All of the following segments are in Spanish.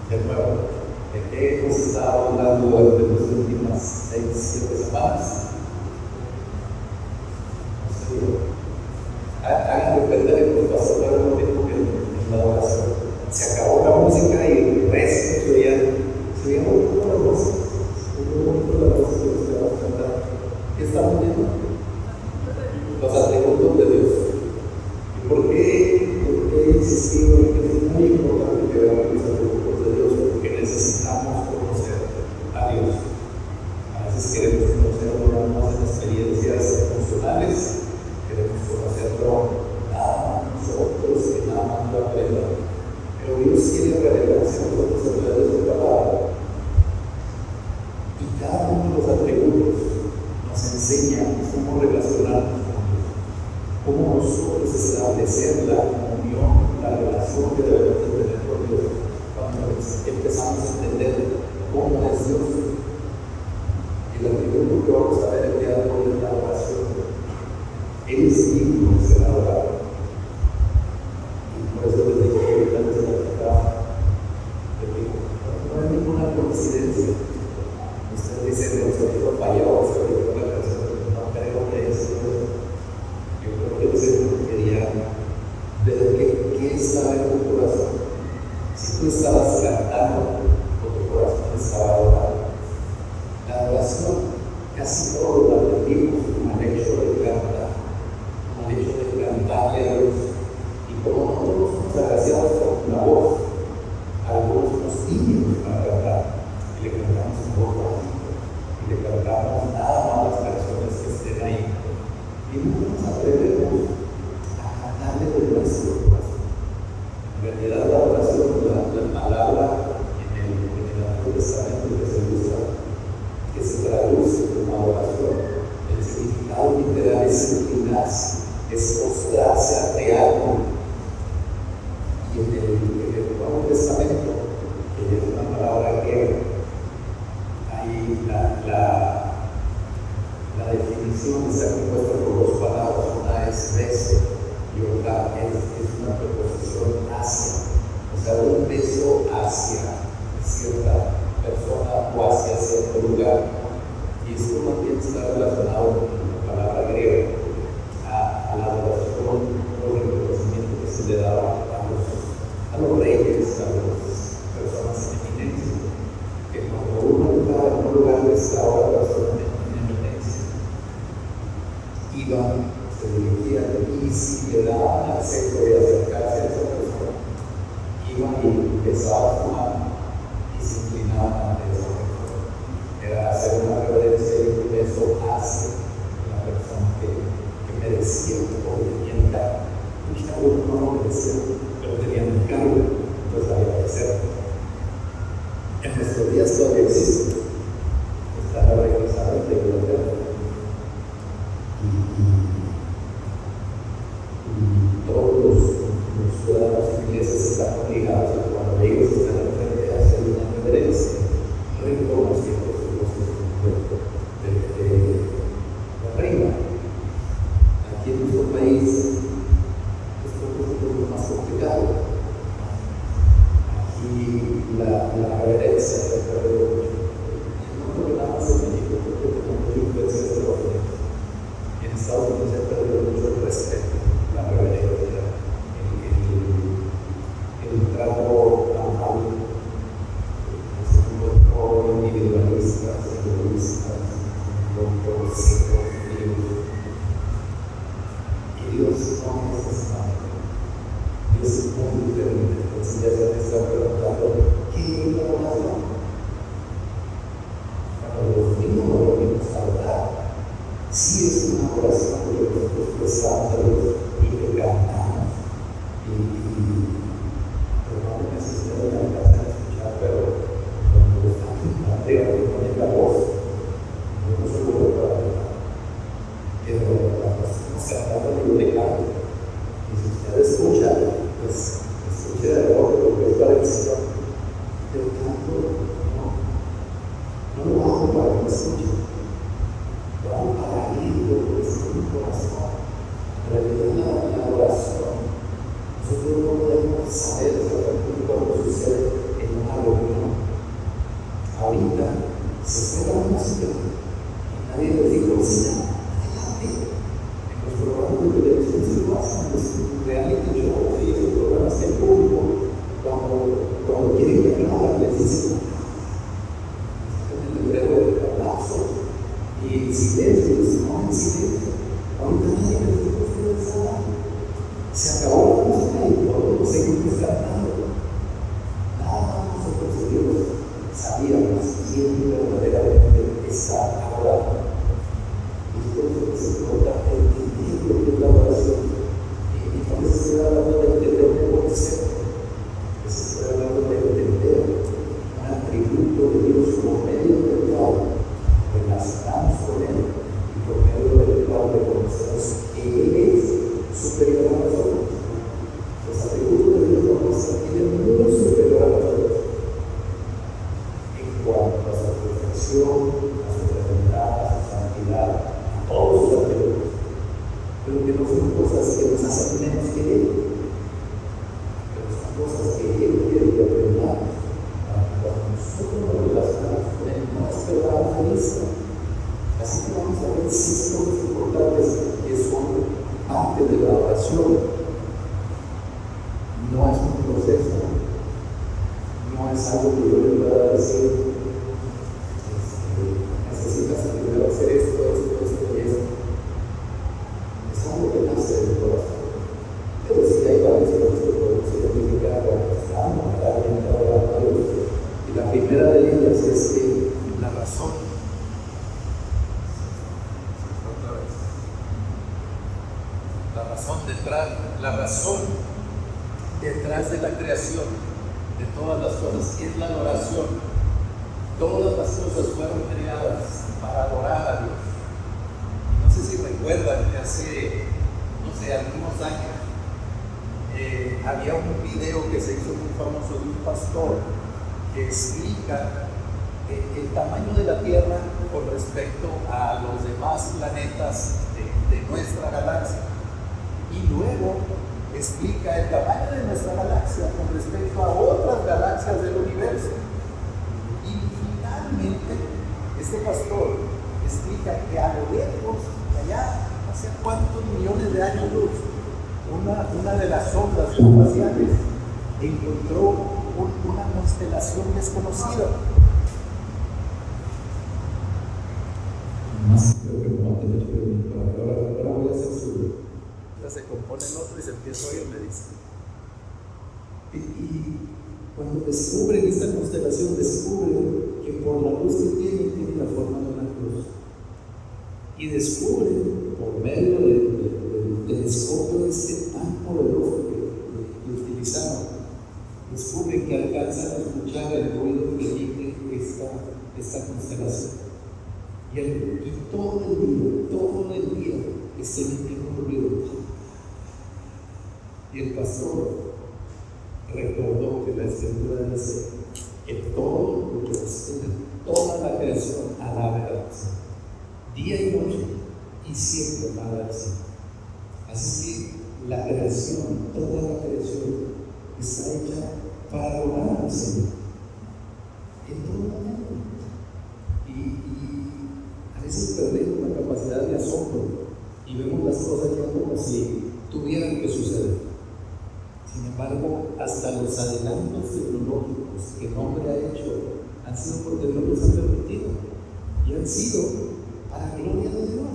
De nuevo, ¿de qué hemos estado hablando durante las últimas 6, 7 semanas? No sé, hagan de cuenta que nos pasó todo el tiempo en la oración. Se acabó la música y el resto se oía muy poco la voz. ¿Qué estamos viendo? Los atributos de Dios. ¿Y por qué insistimos en que es muy importante que veamos los atributos de Dios? Porque necesitamos conocer a Dios. A veces queremos conocerlo nada más en experiencias emocionales, queremos conocerlo nada más nosotros, que nada más lo aprendamos. Pero Dios quiere revelarse a nosotros a través de su palabra. Y cada uno de los atributos nos enseña cómo relacionarnos con Dios, cómo nosotros establecer la comunión, la relación que debemos de tener con Dios cuando empezamos a entender cómo es Dios. El atributo que vamos a ver el día de hoy es la oración. Él es digno de ser adorado. Y por eso les digo que ahorita les platicaba, no hay ninguna coincidencia. Ustedes dicen, nosotros fallamos, no creo que eso. Yo creo que el Señor quería ver qué estaba en tu corazón. Si tú estabas cantando o tu corazón estaba adorando. La oración casi todos la aprendimos como el hecho de cantar, como el hecho de cantarle a Dios. Y como nosotros nos agraciamos con la voz, algunos nos tiñen para cantar y le cantamos en voz bajita y le cantamos nada más las canciones que estén ahí. Y nunca nos atrevemos a cantarle de nuestro corazón. En realidad la oración, la palabra en el Antiguo Testamento que se usa, que se traduce como adoración, el significado literal es inclinarse, es postrarse ante algo. Y en el Nuevo Testamento, que es una palabra griega, ahí la definición está compuesta por dos palabras. Una es beso y otra es una preposición hacia, o sea, un beso hacia cierta persona o hacia cierto lugar. Y esto también está relacionado con la palabra griega a la adoración o el reconocimiento que se le daba a los reyes, a las personas en eminencia, que cuando uno estaba en un lugar de estaba la persona en eminencia, iban, se dirigían, y si le daban acceso de acercarse a esa persona, iban y besaban su mano y se inclinaban ante esa persona. Era hacer una reverencia y un beso hacia la persona que merecía o tenía encargo. Muchos no lo merecían, pero tenían encargo, entonces había que hacerlo. En nuestros días todavía existe. Está la Reina Isabel de Inglaterra. Y todos los ciudadanos ingleses están obligados a cuando ellos están enfrente a hacer una reverencia, reconociendo su voz de la reina. Aquí en nuestro país es un poco más complicado. Aquí la reverencia se ha perdido mucho. No creo que nada más en México, porque tenemos mucha influencia de Estados Unidos. En Estados Unidos se ha perdido mucho el respeto, la reverencia, el trato amable, no individualistas, egoístas, no secos, fríos. Y Dios no es esa manera. Dios es muy diferente. Entonces ya se me está preguntando, ¿qué es la oración? Cuando los niños no lo vimos hablar, sí es una oración que nosotros prestamos a Dios y que cantamos. Probablemente se ustedes no alcanzan a escuchar, pero cuando estamos en pantalla que ponen la voz, yo no soy bueno para cantar. Pero cuando estamos cantando libro de canto, y si ustedes escuchan, pues escuchen de nuevo porque es parecido. Pero canto no lo hago para que me escuchen. Lo hago para ir porque es mi corazón. En realidad la oración, nosotros no podemos saber exactamente cuando sucede en una reunión pero que no son cosas que nos hacen menos que Él, pero son cosas que Él quiere que aprendamos para que cuando nosotros nos relacionamos con Él, no esperamos a Cristo. Así que vamos a ver 6 cosas importantes que son parte de la oración. No es un proceso, no es algo que yo le pueda decir, necesitas primero hacer esto y esto. Es algo que nace del corazón. Pero sí hay varias cosas que podemos identificar cuando estamos realmente orando a Dios. Y la primera de ellas es que la razón. La razón detrás de la creación de todas las cosas es la adoración. Todas las cosas fueron creadas para adorar a Dios. No sé si recuerdan que hace, algunos años había un video que se hizo muy famoso de un pastor que explica el tamaño de la Tierra con respecto a los demás planetas de nuestra galaxia. Y luego explica el tamaño de nuestra galaxia con respecto a otras galaxias del universo. Y finalmente, este pastor explica que a lo lejos, allá, hace cuántos millones de años luz, una de las ondas espaciales encontró una constelación desconocida. Más creo que no va a tener que ahora voy a hacer su. Se compone el otro y se empieza a oír, me dice. Y cuando descubren esta constelación, descubren que por la luz que tiene la forma de una cruz. Y descubren, por medio del telescopio tan poderoso que utilizaron, descubren que alcanzan a escuchar el ruido que emite esta constelación. Y todo el día está emitiendo un ruido. Y el pastor recordó que la Escritura dice que todo lo que sucede, toda la creación alabe a Dios, día y noche, y siempre alabe al Señor. Así que la creación, toda la creación, está hecha para adorar al Señor en todo momento. Y a veces perdemos la capacidad de asombro y vemos las cosas ya como si tuvieran que suceder. Sin embargo, hasta los adelantos tecnológicos que el hombre ha hecho han sido porque Dios los ha permitido y han sido para gloria de Dios.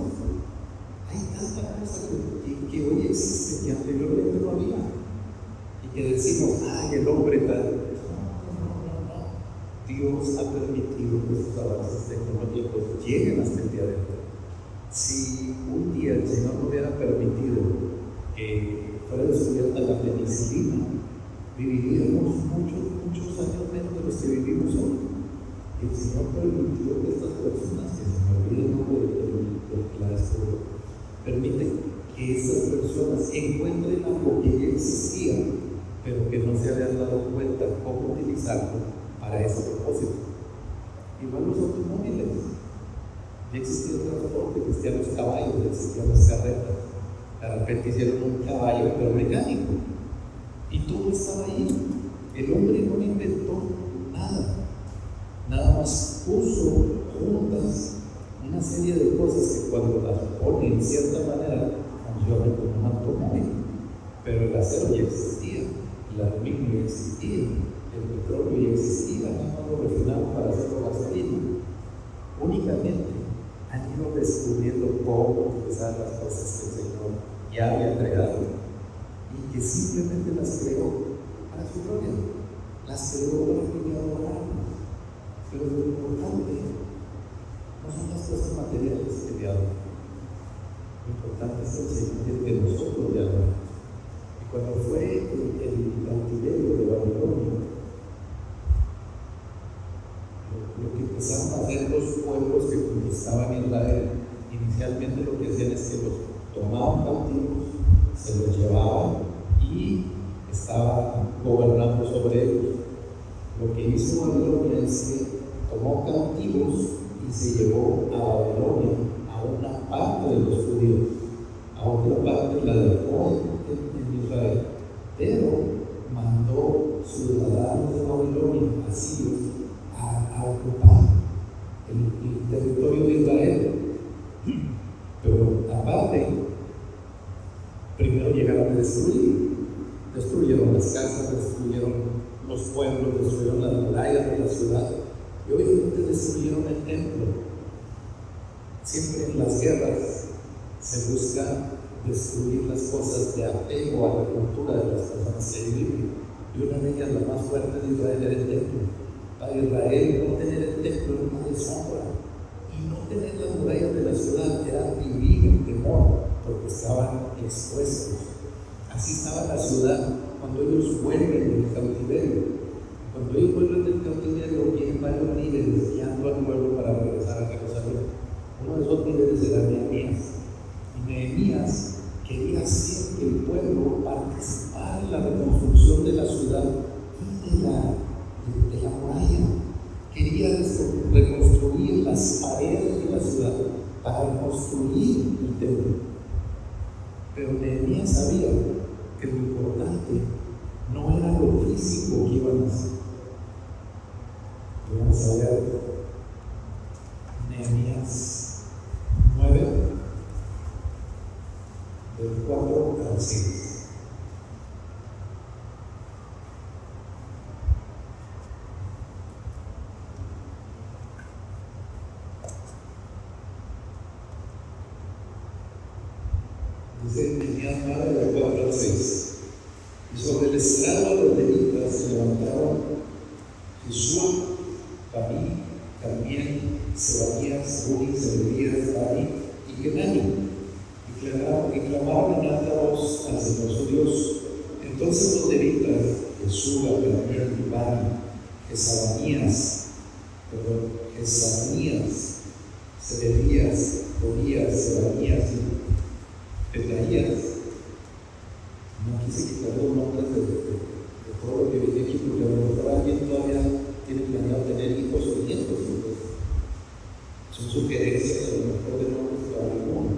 Hay tanta cosa que hoy existe que anteriormente no había y que decimos, ay, el hombre tal. No. Dios ha permitido que esos avances tecnológicos lleguen hasta el día de hoy. Si un día el Señor no hubiera permitido que fuera descubierta la penicilina, viviríamos muchos años menos de los que vivimos hoy. El Señor permitió que estas personas, que se me olvida el nombre del que la descubrió, permite que estas personas encuentren algo que ya existía, pero que no se habían dado cuenta cómo utilizarlo para ese propósito. Igual los automóviles. Ya existía el transporte, existían los caballos, ya existían las carretas. De repente hicieron un caballo, pero mecánico. Y todo estaba ahí. El hombre no inventó nada más puso juntas una serie de cosas que cuando las pone en cierta manera funcionan como un automóvil. Pero el acero ya existía, el aluminio ya existía, el petróleo ya existía, no lo refinaron para hacer gasolina. Únicamente han ido descubriendo cómo utilizar las cosas que el Señor ya había creado y que simplemente las creó para su gloria, las creó para que le adoraran. Pero lo importante no son las cosas materiales que le adoran, lo importante es el Señor que nosotros le adoramos. Y cuando fue el cautiverio de Babilonia, lo que empezaron a hacer los pueblos que conquistaban Israel, inicialmente lo que hacían es que los tomaban cautivos, se los llevaban y estaban gobernando sobre ellos. Lo que hizo Babilonia es que tomó cautivos y se llevó a Babilonia, a una parte de los judíos, a un otra parte la dejó en Israel, pero mandó ciudadanos de Babilonia, asirios, a ocupar el territorio de Israel. Pero aparte, primero llegaron a destruyeron las casas, destruyeron los pueblos, destruyeron las murallas de la ciudad y obviamente destruyeron el templo. Siempre en las guerras se busca destruir las cosas de apego a la cultura de las personas que viven, y una de ellas, la más fuerte de Israel, era el templo. Para Israel, no tener el templo era una deshonra, y no tener las murallas de la ciudad era vivir en temor, porque estaban expuestos. Así estaba la ciudad cuando ellos vuelven del cautiverio. Cuando ellos vuelven del cautiverio, vienen varios líderes guiando al pueblo para regresar a Jerusalén. Uno de esos líderes era Nehemías. Y Nehemías quería hacer que el pueblo participara en la reconstrucción de la ciudad y de la muralla. Quería reconstruir las paredes de la ciudad para reconstruir el templo. Pero Nehemías sabía que lo importante no era lo físico que iban a hacer. Vamos a ver Nehemías 9, del 4 al 6. Dice Nehemías 9, del 4 al 6. Y sobre el estrado de los levitas se levantaron Jesúa, Bani, Carmiel, Sebanías, Uri, Serebías, Bani y Kenani, y clamaron en alta voz al Señor su Dios. Entonces los levitas, Jesúa, Carmiel y Bani, Jesanías, Serebías, Orías, Sebanías y Petaías. No quise quitar los nombres de todo lo que viene aquí, porque a lo mejor alguien todavía tiene planeado tener hijos o nietos. Son sugerencias a lo mejor de nombres para alguno.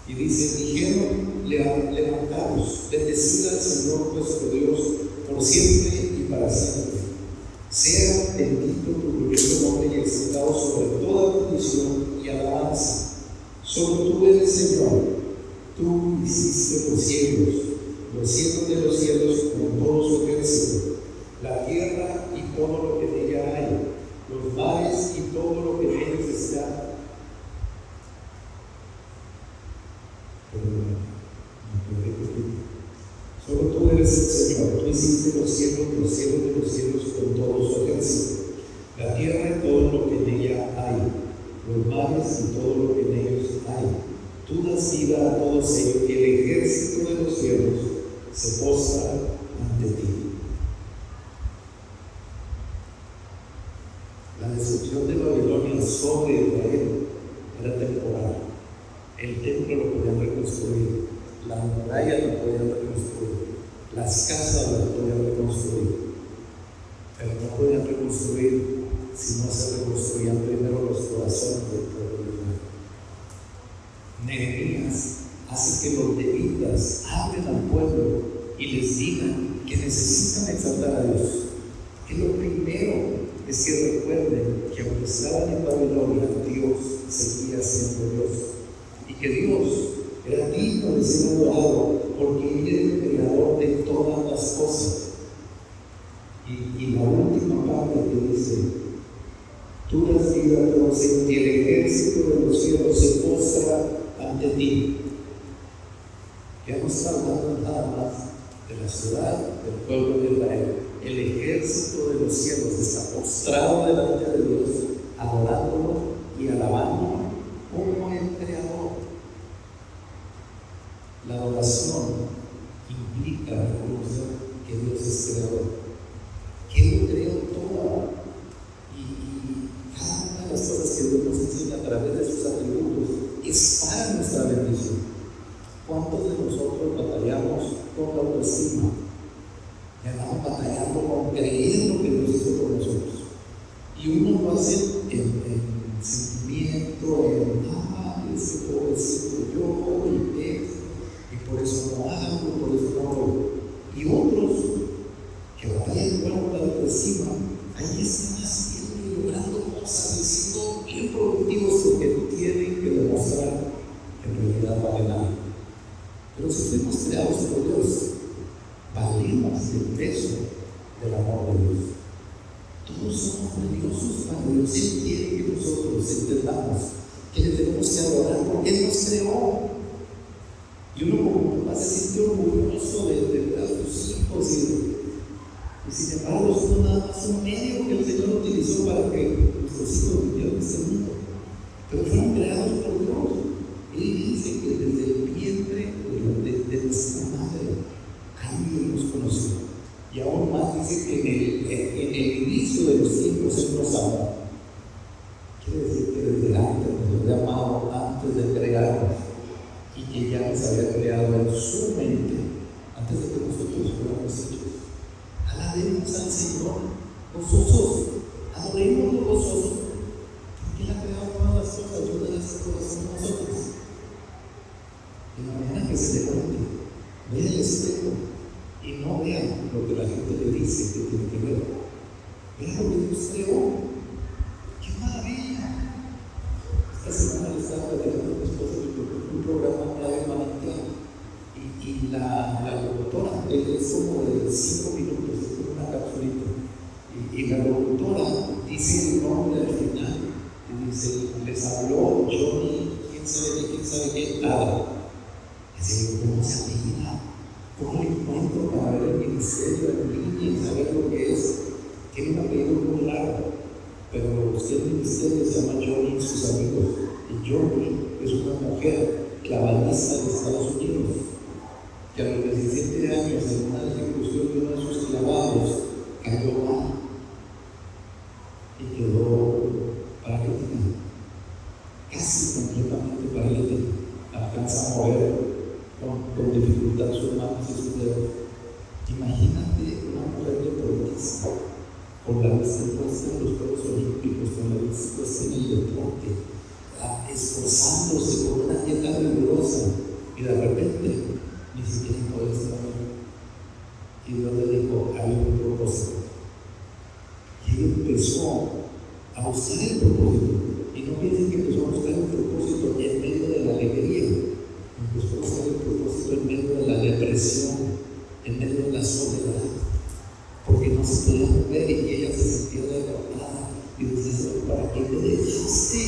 Y dice: dijeron, levantaos, bendecid al Señor vuestro Dios por siempre y para siempre. Sea bendito tu glorioso nombre y exaltado sobre toda bendición y alabanza. Solo tú eres Señor. Tú hiciste los cielos de los cielos con todo su ejército, la tierra y todo lo que en ella hay, los mares y todo lo que en ellos está. Solo tú eres el Señor. Tú hiciste los cielos de los cielos con todo su ejército, la tierra y todo lo que en ella hay, los mares y todo lo que en ellos hay. Tú das vida a todos ellos, y el ejército de los cielos se postra ante ti. La destrucción de Babilonia sobre Israel era temporal. El templo lo podían reconstruir, la muralla la podían reconstruir, las casas las podían reconstruir, pero no podían reconstruir si no se reconstruían primero los corazones del pueblo de Israel. Nehemías hace que los levitas hablen al pueblo y les digan que necesitan exaltar a Dios. Que lo primero es que recuerden que aunque estaban en Babilonia, Dios seguía siendo Dios, y que Dios era digno de ser adorado porque Él es el creador de todas las cosas. Y la última parte que dice: tú das vida a todos ellos, y el ejército de los cielos se postra ante ti. Ya no está hablando nada más de la ciudad, del pueblo de Israel. El ejército de los cielos está postrado delante de Dios, adorándolo y alabándolo como el creador. La adoración implica reconocer que Dios es creador, que Él creó todo, y cada una de las cosas que Dios nos enseña a través de sus atributos es para nuestra bendición. ¿Cuántos de nosotros batallamos con la autoestima? Y andamos batallando con creer lo que Dios hizo por nosotros. Y uno lo hace en sentimiento, es que pobrecito yo, y y por eso no hablo, por eso no hablo. Y otros que batallan igual con la depresiva, ahí están haciendo y logrando cosas y siendo bien productivos porque tienen que demostrar que en realidad vale nada. Pero si fuimos creados por Dios, valemos el peso del amor de Dios. Todos somos valiosos para Dios. Él quiere que nosotros entendamos que le tenemos que adorar porque Él nos creó. Y uno como papá se siente orgulloso de ver a sus hijos y sin embargo son nada más un medio que el Señor utilizó para que nuestros hijos vivieran este mundo. Pero fueron creados por Dios. Él dice que desde el vientre de nuestra madre, alguien nos conoció. Y aún más dice que en el inicio de los tiempos Él nos amó. Quiere decir que desde antes nos había amado, antes de crearnos, y que ya nos había creado en su mente, antes de que nosotros fuéramos hechos. Alabemos al Señor, gozosos, adoremos gozosos, porque Él ha creado todas las cosas, yo de esas cosas somos nosotros. En la mañana que se levante, vea el espejo y no vea lo que la gente le dice que tiene que ver. Vea lo que Dios creó. ¡Qué maravilla! Esta semana le estaba platicando a mi esposa un programa de Manantial y la locutora, es como de 5 minutos, es como una capsulita. Y la locutora dice el nombre al final y dice: les habló Johnny, quién sabe qué, nada. Dice: ¿cómo se apellida? ¿Cómo le encuentro para ver el ministerio en línea y saber lo que es? Tiene un apellido muy largo, pero lo busqué en el ministerio, se llama Johnny y sus amigos. Y Johnny es una mujer clavadista de Estados Unidos que a los 17 años, en una ejecución de uno de sus clavados, cayó mal y quedó paralítica, casi completamente paralítica. Alcanza a mover con dificultad sus manos y sus dedos. Imagínate una mujer deportista con la vista puesta en los Juegos Olímpicos, con la vista puesta en el deporte, esforzándose con una dieta rigurosa, y de repente ni siquiera puede estar bien. Y Dios le dijo: hay un propósito. Y él empezó a buscar el propósito. Y no piensen que empezó a buscar el propósito en medio de la alegría. Empezó a buscar el propósito en medio de la depresión, en medio de la soledad, porque no se podía mover y ella se sentía derrotada. Y decía: Señor, ¿para qué me dejaste?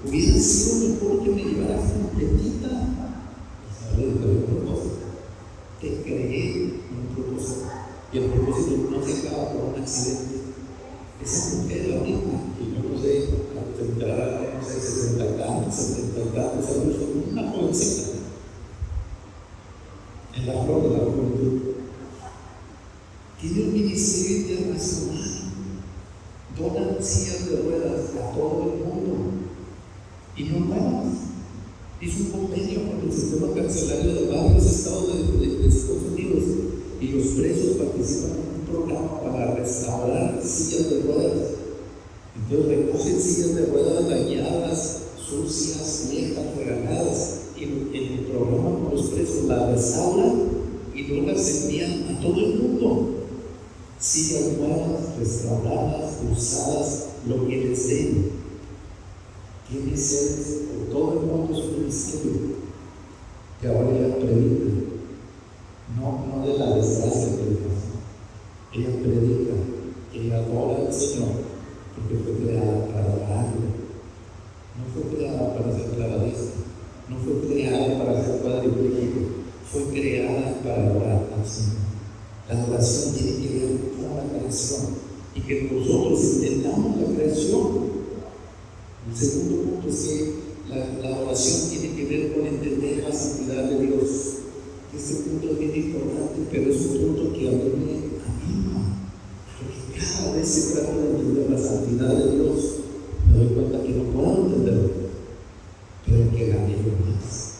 Hubiera sido mejor que me llevaras completita. Y se le dijo: un propósito. Te creé un propósito. Y el propósito no se acaba por un accidente. Esa mujer ahorita, y yo no sé, tendrá, no sé, 60 y tantos, 70 y tantos años, una jovencita, en la flor de la juventud. Tiene un ministerio internacional, donan sillas de ruedas a todo el mundo y no más. Hizo un convenio con el sistema carcelario de varios estados de Estados Unidos y los presos participan en un programa para restaurar sillas de ruedas. Entonces recogen sillas de ruedas dañadas, sucias, viejas, regaladas, y en el programa con los presos las restauran y luego las envían a todo el mundo. Sillas nuevas, restauradas, usadas, lo que les den. Tiene sedes por todo el mundo, su ministerio, que ahora ella predica, no de la desgracia que le pasó. Ella predica, ella adora al Señor, porque fue creada para adorarlo. No fue creada para ser clavadista, no fue creada para ser cuadripléjico, fue creada para adorar al Señor. La adoración tiene que ver con la creación y que nosotros entendamos la creación. El segundo punto es que la adoración tiene que ver con entender la santidad de Dios. Este punto es bien importante, pero es un punto que a mí me anima, porque cada vez se trata de entender la santidad de Dios, me doy cuenta que no puedo entenderlo, pero que la anhelo más.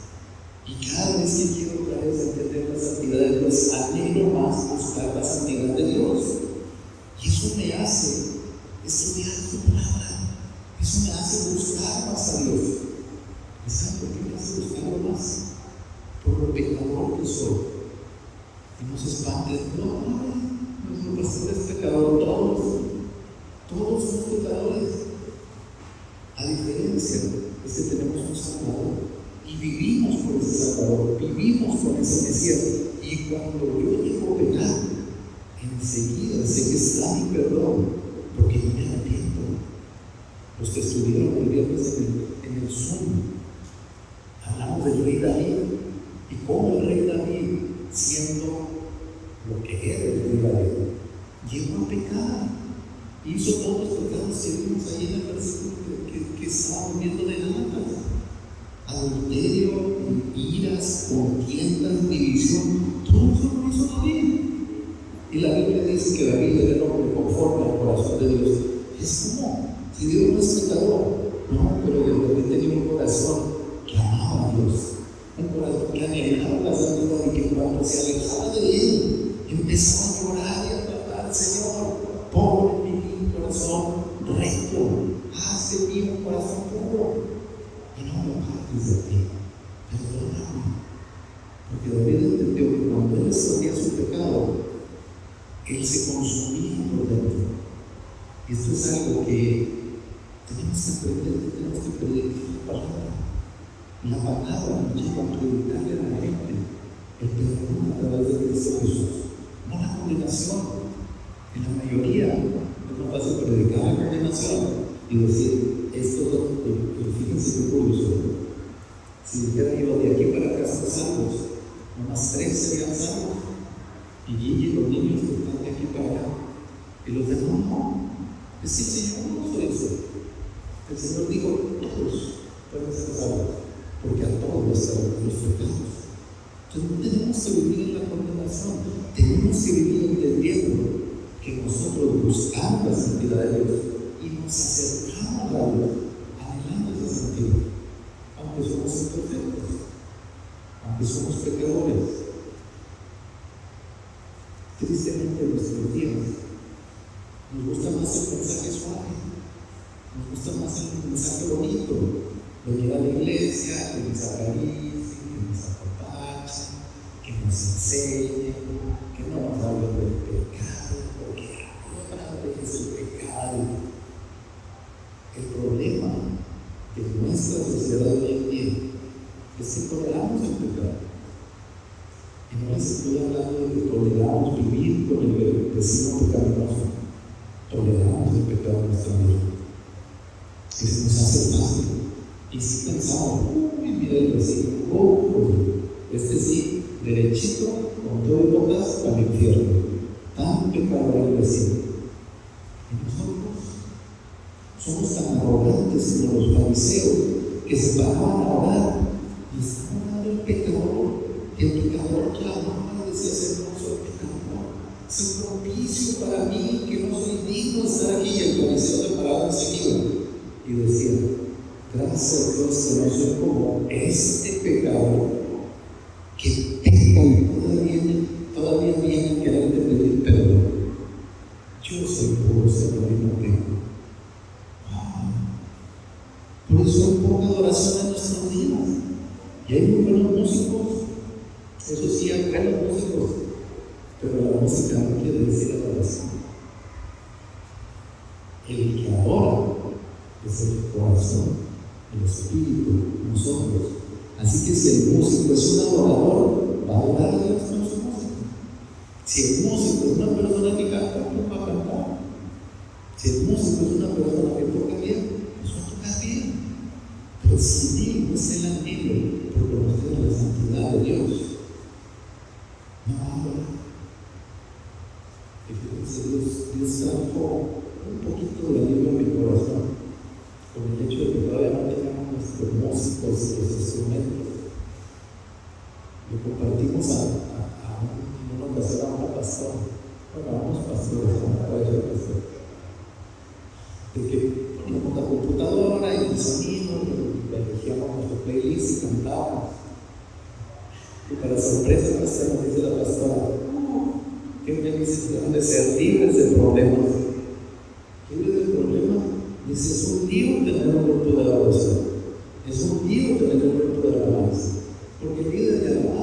Y cada vez que quiero otra vez entender la santidad de Dios, anhelo más buscar la santidad de Dios. Y eso me hace estudiar su palabra. Eso me hace buscar más a Dios. ¿Y saben por qué me hace buscarlo más? por lo pecador que soy. Y no se espanten, no, nuestro pastor es pecador, todos somos pecadores. A diferencia es que tenemos un Salvador y vivimos por ese Salvador, vivimos con ese Mesías. Y cuando yo llego a pecar, enseguida sé que está mi perdón, porque yo me arrepiento. Los que estuvieron el viernes en el Zoom, hablamos del rey David y cómo el rey David, siendo lo que era el rey David, llegó a pecar, hizo todos los pecados que vimos ahí en el versículo que estábamos viendo de Natas: adulterio, iras, contiendas, división. Todo eso lo hizo David. Y la Biblia dice que David era el hombre conforme al corazón de Dios. Es como si Dios no es pecador, no, pero de repente tenía un corazón que amaba a Dios, un corazón que anhelaba la santidad, y que cuando se alejaba de él empezaba a llorar y a tratar: Señor, pon en mí un corazón recto, haz de mí un corazón puro y no me apartes de ti, perdóname. Porque David entendió que cuando él escondía su pecado, él se consumía por dentro. Y esto es algo que tenemos que aprender, tenemos que predicar la palabra. La palabra nos lleva a predicarle a la gente el perdón a través de Cristo Jesús, no la condenación. En la mayoría es más fácil predicar la condenación y decir: esto, fíjense qué curioso. Si dijera yo de aquí para acá son salvos, nomás 3 serían salvos, y Gigi, los niños que están de aquí para allá, y los demás no. Es que el Señor no hizo eso. El Señor dijo: todos pueden ser salvos, porque a todos los pecados. Entonces no tenemos que vivir en la condenación, tenemos que vivir entendiendo que nosotros buscamos la santidad de Dios y nos acercamos a Dios anhelando esa santidad, aunque somos imperfectos, aunque somos pecadores. Tristemente en nuestros días nos gusta más el mensaje suave, nos gusta más el mensaje bonito, venir a la iglesia, que nos acaricie, que nos apapache, que nos enseñe, que no nos hablen del pecado, porque ahora es el pecado. El problema de nuestra sociedad hoy en día es que toleramos el pecado. Y no les estoy hablando de que toleramos vivir con el vecino pecaminoso, toleramos el pecado en nuestra vida. Que se nos hace fácil. Y si pensamos: mira el vecino, este sí, derechito, con todo y botas para el infierno. Tan pecador el vecino. Y nosotros somos tan arrogantes como los fariseos, que se paraban a orar y estaban orando el pecador. El pecador clamaba y decía: Señor, soy pecador, soy propicio para mí, que no soy digno de estar aquí. Y el fariseo se paraba enseguida y decía: gracias a Dios que no soy como este pecador que peca y todavía viene a quererte pedir perdón. Yo soy puro, Señor, y no peco. Por eso hay poca adoración en nuestros días. Y hay muy buenos músicos. Eso sí, hay buenos músicos, pero la música no quiere decir adoración. El que adora es el corazón, el espíritu, nosotros. Así que si el músico es un adorador, va a adorar a Dios con su música. Si el músico es una persona que canta, pues va a cantar. Si el músico es una persona que toca bien, pues va a tocar bien. Pero si él no es el anhelo por conocer la santidad de Dios, no habla. Y fíjense, Dios trajo un poquito de alivio en mi corazón con el hecho de que todavía no teníamos nuestros músicos y los instrumentos. Le compartimos en una ocasión a una pastora, a unos pastores, a una pareja de pastores, de que poníamos la computadora y el sonido, y elegíamos nuestro playlist y cantábamos. Y para sorpresa nuestra nos dice la pastora: qué felices deben de ser, libres de problemas. ¿Libres del problema? Dice: es un lío tener un grupo de adoración, es un lío tener un grupo de alabanza, porque el líder de alabanza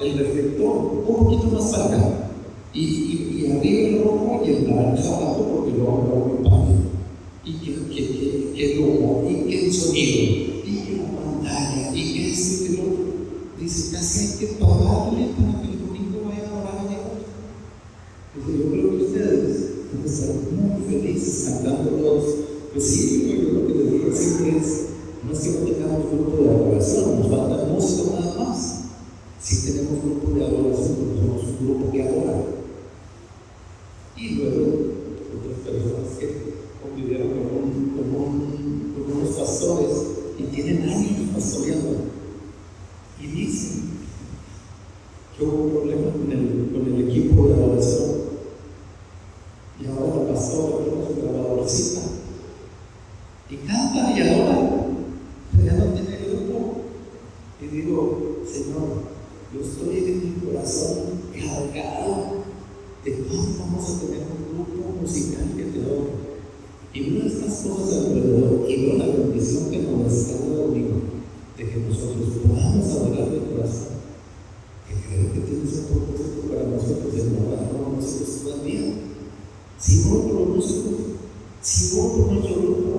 el reflector un poquito más para acá. Y arriba el rojo y el naranja abajo, porque luego me voy pálido. Y que el humo, y que el sonido, y que la pantalla, y que esto y que lo otro. Dice, casi hay que pagarle para que el domingo vaya a orar a Dios. Dice, yo creo que ustedes van a estar muy felices cantando todos. Pues sí, yo lo que les digo siempre es, no es que no tengamos grupo de adoración, nos falta música nada más. Sí tenemos grupo de adoración, porque somos un grupo que adora. Y luego otras personas que convivieron con unos pastores y tienen años pastoreando. Y dicen que hubo un problema con el equipo de adoración. Y ahora la pastora tiene su grabadorcita. Y canta y adora, pero ya no tiene grupo. Y digo, Señor, yo estoy en mi corazón cargado de cómo vamos a tener un grupo musical que te adore. Y una de estas cosas alrededor, y veo la bendición que nos da cada domingo, de que nosotros podamos adorar de corazón, que creo que tienes un propósito para nosotros, de adorar a nosotros todavía. Si oro por los músicos, si oro por nuestro grupo,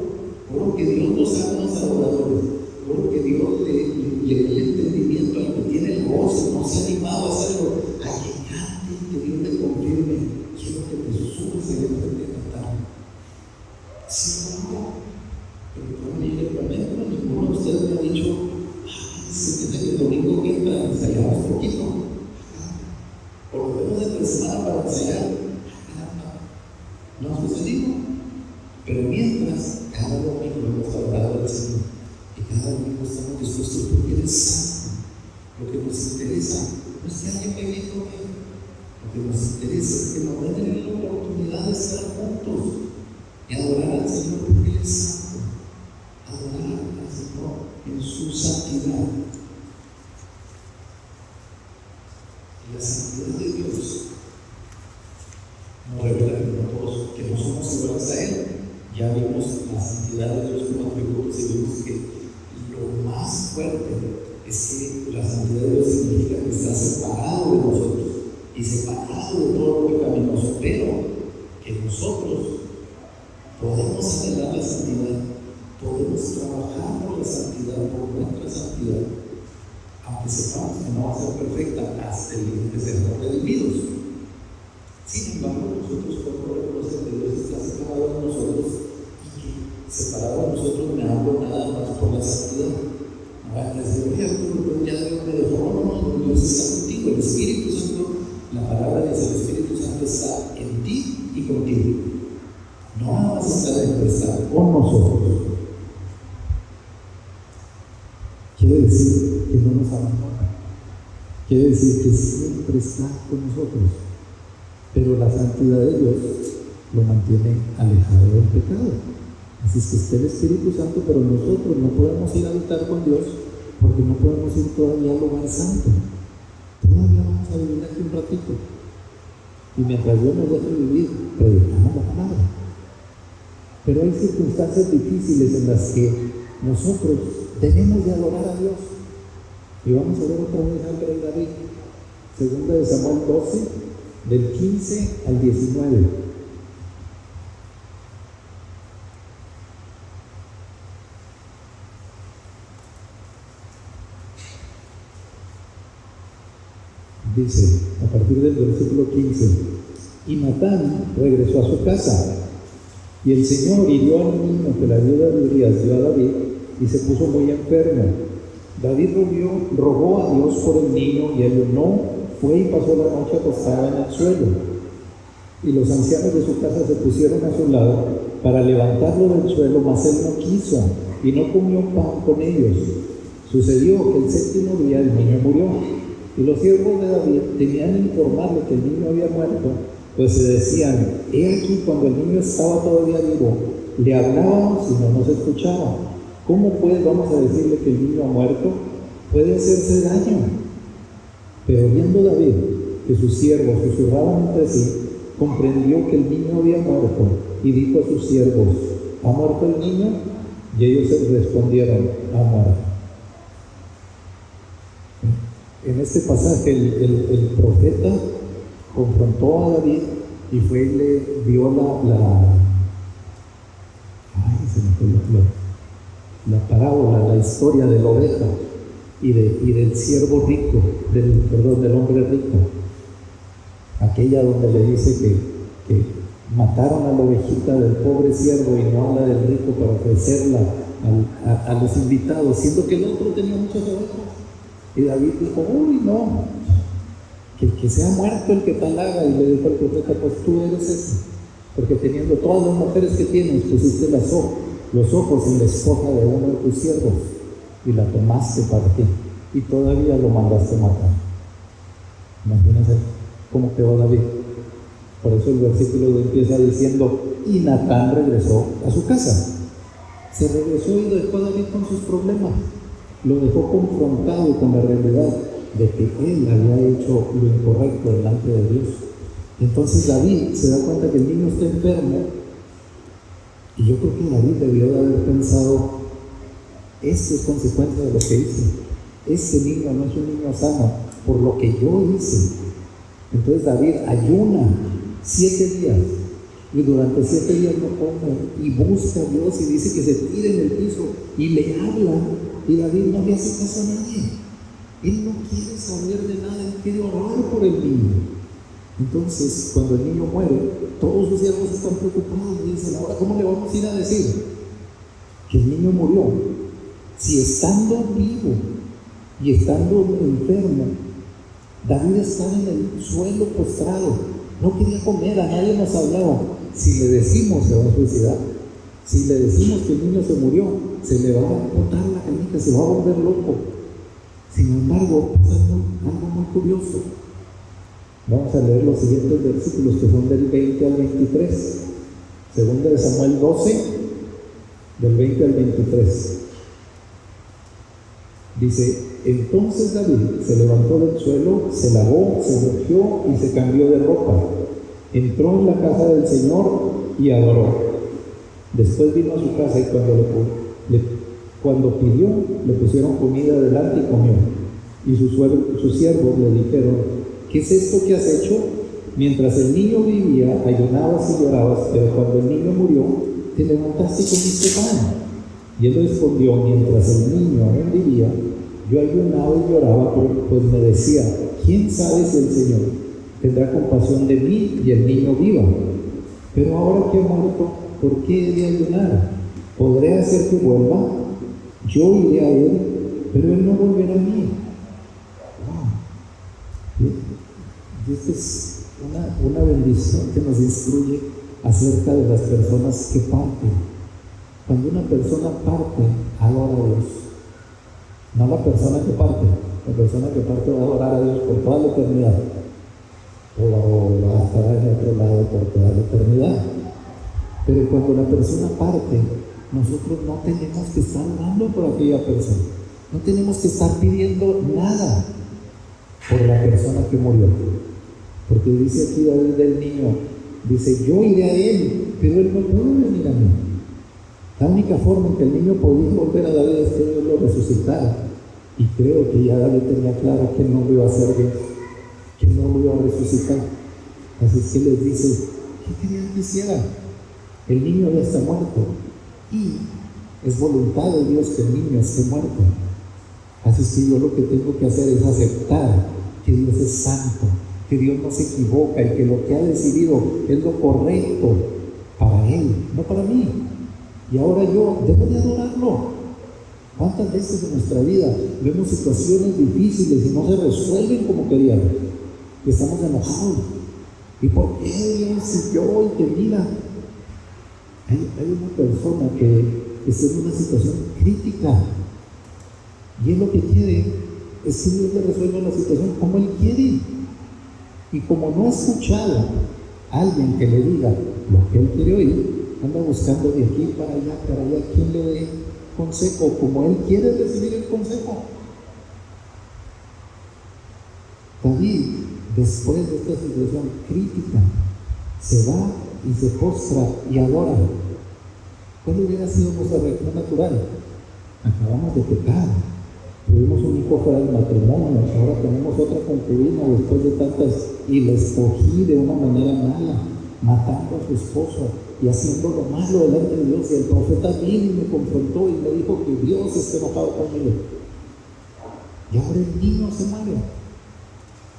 oro que Dios nos haga unos adoradores, oro que Dios le dé el entendimiento al que tiene el gozo, no se ha animado a hacerlo, a que cante, que Dios le confirme, quiero que te subas a frente a cantar. Sí, no, pero como ni le prometo, ninguno de ustedes me ha dicho, se tiene que el domingo que entra ensayamos un poquito, o lo vemos entre semana para ensayar. No ha sucedido, pero mientras cada domingo hemos hablado del Señor y cada domingo estamos dispuestos porque Él es santo. Lo que nos interesa no es que haya pedido bien, lo que nos interesa es que nos den la oportunidad de estar juntos y adorar al Señor porque Él es santo, adorar al Señor en su santidad. Y la santidad de Dios nos revela que no somos iguales a Él. Ya vimos la santidad de Dios como atributos y vimos que lo más fuerte es que la santidad de Dios significa que está separado de nosotros y separado de todo lo pecaminoso, pero que nosotros podemos anhelar la santidad, podemos trabajar por la santidad, por nuestra santidad, aunque sepamos que no va a ser perfecta hasta el día que seamos redimidos. Sin embargo, nosotros podemos reconocer que Dios está separado de nosotros y que separado de nosotros me hablo nada más por la santidad. No van a decir, oye, tú ya Dios me dejó, no, Dios está contigo, el Espíritu Santo, la palabra dice, el Espíritu Santo está en ti y contigo. No nada más está dentro, está con nosotros. Quiere decir que no nos abandona, quiere decir que siempre está con nosotros. Pero la santidad de Dios lo mantiene alejado del pecado. Así es que está el Espíritu Santo, pero nosotros no podemos ir a habitar con Dios porque no podemos ir todavía al lugar santo. Todavía vamos a vivir aquí un ratito. Y mientras Dios nos deje vivir, predicamos la palabra. Pero hay circunstancias difíciles en las que nosotros tenemos de adorar a Dios. Y vamos a ver otra vez al rey David. Segunda de Samuel 12. Del 15 al 19. Dice, a partir del versículo 15, y Natán regresó a su casa, y el Señor hirió al niño que la viuda de Urías dio a David, y se puso muy enfermo. David rogó a Dios por el niño, y él no fue y pasó la noche acostada en el suelo. Y los ancianos de su casa se pusieron a su lado para levantarlo del suelo, mas él no quiso y no comió pan con ellos. Sucedió que el séptimo día el niño murió, y los siervos de David temían informarle que el niño había muerto, pues se decían, he aquí cuando el niño estaba todavía vivo, le hablábamos y no nos escuchaba. ¿Cómo pues vamos a decirle que el niño ha muerto? Puede hacerse daño. Pero viendo David que sus siervos susurraban entre sí, comprendió que el niño había muerto y dijo a sus siervos, ¿ha muerto el niño? Y ellos respondieron, ha muerto. en este pasaje el profeta confrontó a David y fue y le dio la parábola, la historia de la oveja y del siervo rico, del hombre rico. Aquella donde le dice que mataron a la ovejita del pobre siervo y no a la del rico para ofrecerla a los invitados, siendo que el otro tenía muchas ovejas. Y David dijo, uy, no, que sea muerto el que tal haga. Y le dijo al profeta, pues tú eres ese, porque teniendo todas las mujeres que tienes, pusiste los ojos en la esposa de uno de tus siervos y la tomaste para ti, y todavía lo mandaste matar. Imagínense cómo quedó David. Por eso el versículo empieza diciendo, y Natán regresó a su casa. Se regresó y dejó a David con sus problemas. Lo dejó confrontado con la realidad de que él había hecho lo incorrecto delante de Dios. Entonces David se da cuenta que el niño está enfermo, y yo creo que David debió de haber pensado, esto es consecuencia de lo que hice. Este niño no es un niño sano por lo que yo hice. Entonces David ayuna 7 días y durante 7 días no come y busca a Dios y dice que se tire en el piso y le habla, y David no le hace caso a nadie. Él no quiere saber de nada, él quiere orar por el niño. Entonces cuando el niño muere, todos sus siervos están preocupados y dicen, ahora ¿cómo le vamos a ir a decir que el niño murió? Si estando vivo y estando enfermo, David estaba en el suelo postrado, no quería comer, a nadie nos hablaba. Si le decimos se va a suicidar, si le decimos que el niño se murió, se le va a botar la canica, se va a volver loco. Sin embargo, pasa algo muy curioso. Vamos a leer los siguientes versículos que son del 20 al 23. Segunda de Samuel 12, del 20 al 23. Dice, entonces David se levantó del suelo, se lavó, se ungió y se cambió de ropa. Entró en la casa del Señor y adoró. Después vino a su casa y cuando pidió, le pusieron comida delante y comió. Y sus siervos le dijeron, ¿qué es esto que has hecho? Mientras el niño vivía, ayunabas y llorabas, pero cuando el niño murió, te levantaste y comiste pan. Y él respondió, mientras el niño aún vivía, yo ayunaba y lloraba, pues me decía, ¿quién sabe si el Señor tendrá compasión de mí y el niño viva? Pero ahora que ha muerto, ¿por qué he de ayunar? ¿Podré hacer que vuelva? Yo iré a él, pero él no volverá a mí. Wow. Y esta es una bendición que nos instruye acerca de las personas que parten. Cuando una persona parte, adora a Dios. No la persona que parte. La persona que parte va a adorar a Dios por toda la eternidad. O va a estar en otro lado por toda la eternidad. Pero cuando la persona parte, nosotros no tenemos que estar orando por aquella persona. No tenemos que estar pidiendo nada por la persona que murió. Porque dice aquí David del niño, dice, yo iré a él, pero él no puede venir a mí. La única forma en que el niño podía volver a David es que Dios lo resucitara. Y creo que ya David tenía claro que no lo iba a hacer bien, que no lo iba a resucitar. Así es que les dice, ¿qué querían que hiciera? El niño ya está muerto. Y es voluntad de Dios que el niño esté muerto. Así es que yo lo que tengo que hacer es aceptar que Dios es santo, que Dios no se equivoca y que lo que ha decidido es lo correcto para Él, no para mí. Y ahora yo debo de adorarlo. ¿Cuántas veces en nuestra vida vemos situaciones difíciles y no se resuelven como queríamos? Y estamos enojados. ¿Y por qué Dios y yo? Y que mira, hay una persona que está en una situación crítica y él lo que quiere es que Dios le resuelva la situación como Él quiere. Y como no ha escuchado a alguien que le diga lo que Él quiere oír, anda buscando de aquí para allá, quien le dé consejo, como Él quiere recibir el consejo. David, después de esta situación crítica, se va y se postra y adora. ¿Cuál hubiera sido nuestra reacción natural? Acabamos de pecar, Tuvimos un hijo fuera del matrimonio, ahora tenemos otra concubina después de tantas, y la escogí de una manera mala, matando a su esposo y haciendo lo malo delante de Dios. Y el profeta vino y me confrontó y me dijo que Dios está enojado conmigo. Y ahora el niño se muere.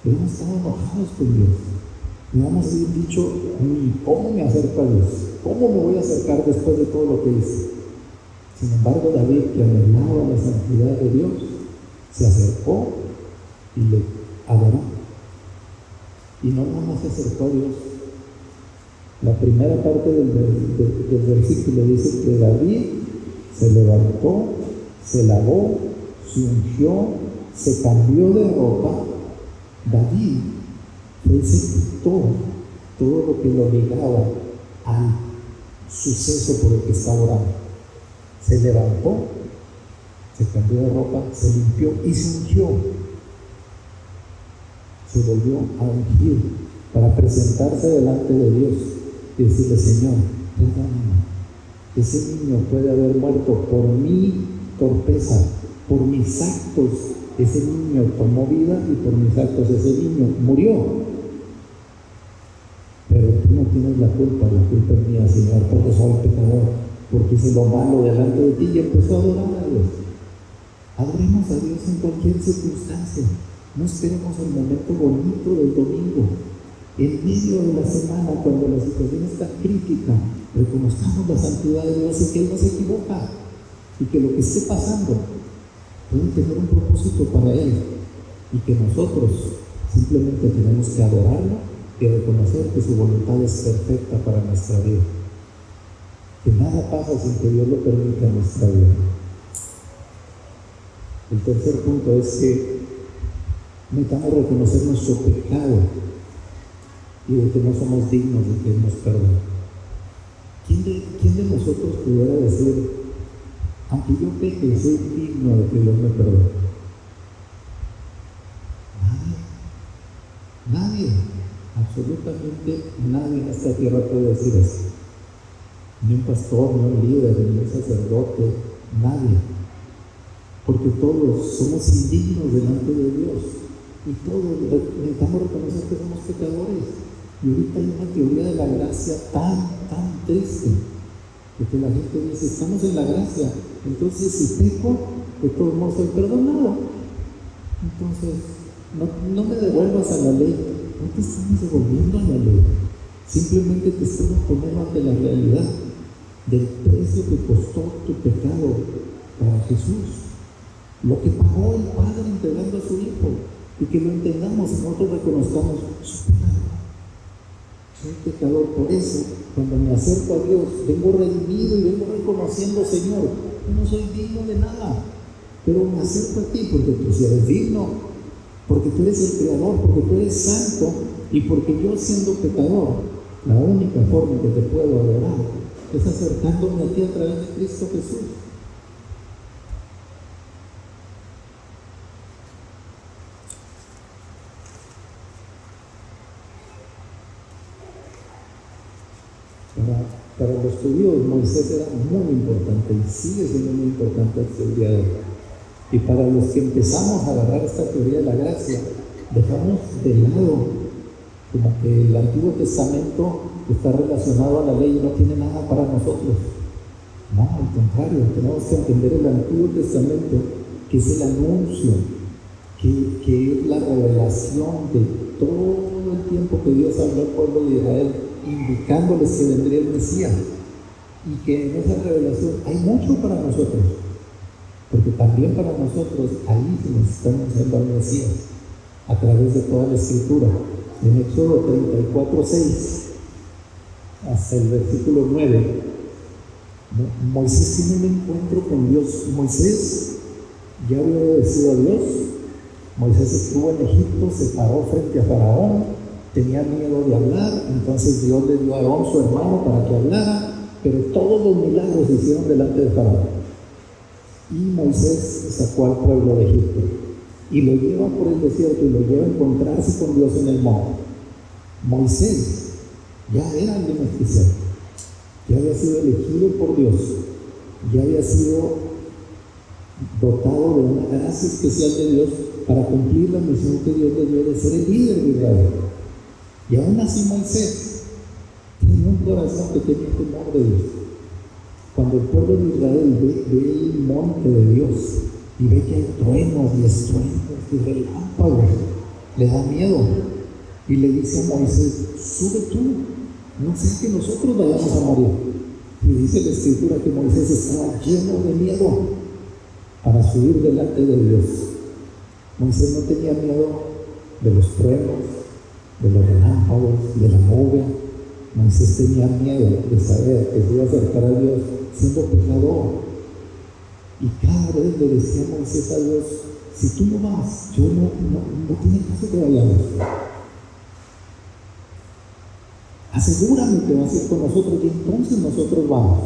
Hemos estado enojados con Dios. No hemos dicho ni cómo me acerco a Dios, cómo me voy a acercar después de todo lo que hice. Sin embargo, David, que anhelaba la santidad de Dios, se acercó y le adoró. Y no nada más se acercó a Dios. La primera parte del versículo dice que David se levantó, se lavó, se ungió, se cambió de ropa. David se quitó todo lo que lo ligaba al suceso por el que estaba orando. Se levantó, se cambió de ropa, se limpió y se ungió. Se volvió a ungir para presentarse delante de Dios y decirle: Señor, perdóname. Ese niño puede haber muerto por mi torpeza, por mis actos. Ese niño tomó vida y por mis actos ese niño murió. Pero tú no tienes la culpa es mía, Señor, porque soy pecador, porque hice lo malo delante de ti. Y empezó a adorar a Dios. Adoremos a Dios en cualquier circunstancia. No esperemos el momento bonito del domingo. En medio de la semana, cuando la situación está crítica, reconozcamos la santidad de Dios y que Él no se equivoca. Y que lo que esté pasando puede tener un propósito para Él. Y que nosotros simplemente tenemos que adorarlo y reconocer que su voluntad es perfecta para nuestra vida. Que nada pasa sin que Dios lo permita en nuestra vida. El tercer punto es que necesitamos reconocer nuestro pecado y de que no somos dignos de que Él nos perdone. ¿Quién de nosotros pudiera decir: aunque yo peque, soy digno de que Dios me perdone? Nadie, absolutamente nadie en esta tierra puede decir eso. Ni un pastor, ni un líder, ni un sacerdote, nadie. Porque todos somos indignos delante de Dios y todos necesitamos reconocer que somos pecadores. Y ahorita hay una teoría de la gracia tan triste, porque la gente dice: estamos en la gracia, entonces si peco, de todos modos soy perdonado. Entonces no me devuelvas a la ley. No te estamos devolviendo a la ley, simplemente te estamos poniendo ante la realidad del precio que costó tu pecado para Jesús. Lo que pagó el Padre entregando a su Hijo, y que lo entendamos y nosotros reconozcamos su pecado. Soy pecador, por eso cuando me acerco a Dios vengo redimido y vengo reconociendo: Señor, yo no soy digno de nada, pero me acerco a ti porque tú sí eres digno, porque tú eres el Creador, porque tú eres santo, y porque yo, siendo pecador, la única forma en que te puedo adorar es acercándome a ti a través de Cristo Jesús. Para los judíos, Moisés era muy importante y sigue siendo muy importante hasta el día de hoy. Y para los que empezamos a agarrar esta teoría de la gracia, dejamos de lado como que el Antiguo Testamento está relacionado a la ley y no tiene nada para nosotros. No, al contrario, tenemos que entender el Antiguo Testamento, que es el anuncio, que es la revelación de todo el tiempo que Dios habló al pueblo de Israel, indicándoles que vendría el Mesías, y que en esa revelación hay mucho para nosotros, porque también para nosotros ahí se nos está anunciando al Mesías a través de toda la Escritura. En Éxodo 34:6 hasta el versículo 9, Moisés tiene un encuentro con Dios. Moisés ya había obedecido a Dios. Moisés estuvo en Egipto, se paró frente a Faraón, tenía miedo de hablar, entonces Dios le dio a Aarón, su hermano, para que hablara, pero todos los milagros se hicieron delante de Faraón. Y Moisés sacó al pueblo de Egipto y lo lleva por el desierto y lo lleva a encontrarse con Dios en el monte. Moisés ya era alguien especial, ya había sido elegido por Dios, ya había sido dotado de una gracia especial de Dios para cumplir la misión que Dios le dio de ser el líder de Israel. Y aún así Moisés tenía un corazón que tenía temor de Dios. Cuando el pueblo de Israel ve el monte de Dios y ve que hay truenos y estruendos y relámpagos, le da miedo y le dice a Moisés: sube tú, no sea que nosotros vayamos a morir. Y dice la Escritura que Moisés estaba lleno de miedo para subir delante de Dios. Moisés no tenía miedo de los truenos, de los relámpagos, de la nube. Moisés tenía miedo de saber que se iba a acercar a Dios siendo pecador. Y cada vez le decía Moisés a Dios: si tú no vas, yo no tiene caso que vayamos. Asegúrame que vas a ir con nosotros y entonces nosotros vamos.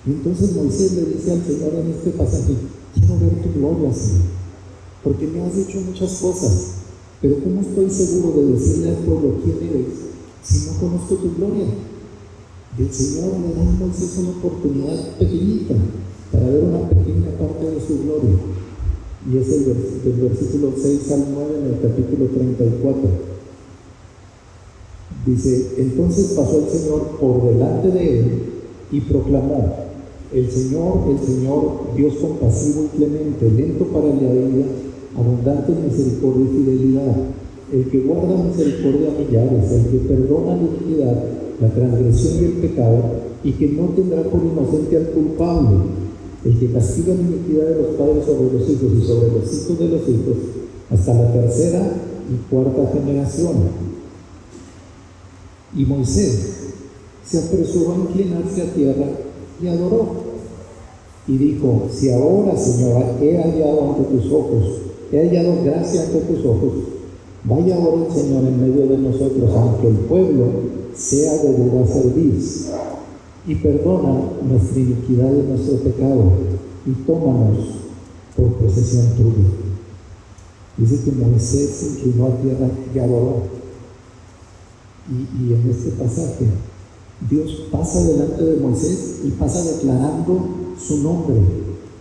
Y entonces Moisés le dice al Señor en este pasaje: quiero ver tu gloria, Señor, porque me has hecho muchas cosas, pero ¿cómo estoy seguro de decirle al pueblo quién eres si no conozco tu gloria? Y el Señor le da a Moisés una oportunidad pequeñita para ver una pequeña parte de su gloria. Y es del versículo 6 al 9 en el capítulo 34. Dice: entonces pasó el Señor por delante de él y proclamó: el Señor, Dios compasivo y clemente, lento para la ira, abundante en misericordia y fidelidad, el que guarda misericordia a millares, el que perdona la iniquidad, la transgresión y el pecado, y que no tendrá por inocente al culpable, el que castiga la iniquidad de los padres sobre los hijos y sobre los hijos de los hijos, hasta la tercera y cuarta generación. Y Moisés se apresuró a inclinarse a tierra y adoró. Y dijo: si ahora, Señor, he hallado gracia ante tus ojos, vaya ahora el Señor en medio de nosotros, aunque el pueblo sea de dura cerviz, y perdona nuestra iniquidad y nuestro pecado, y tómanos por posesión tuya. Dice que Moisés se inclinó a tierra y adoró. Y en este pasaje, Dios pasa delante de Moisés y pasa declarando su nombre.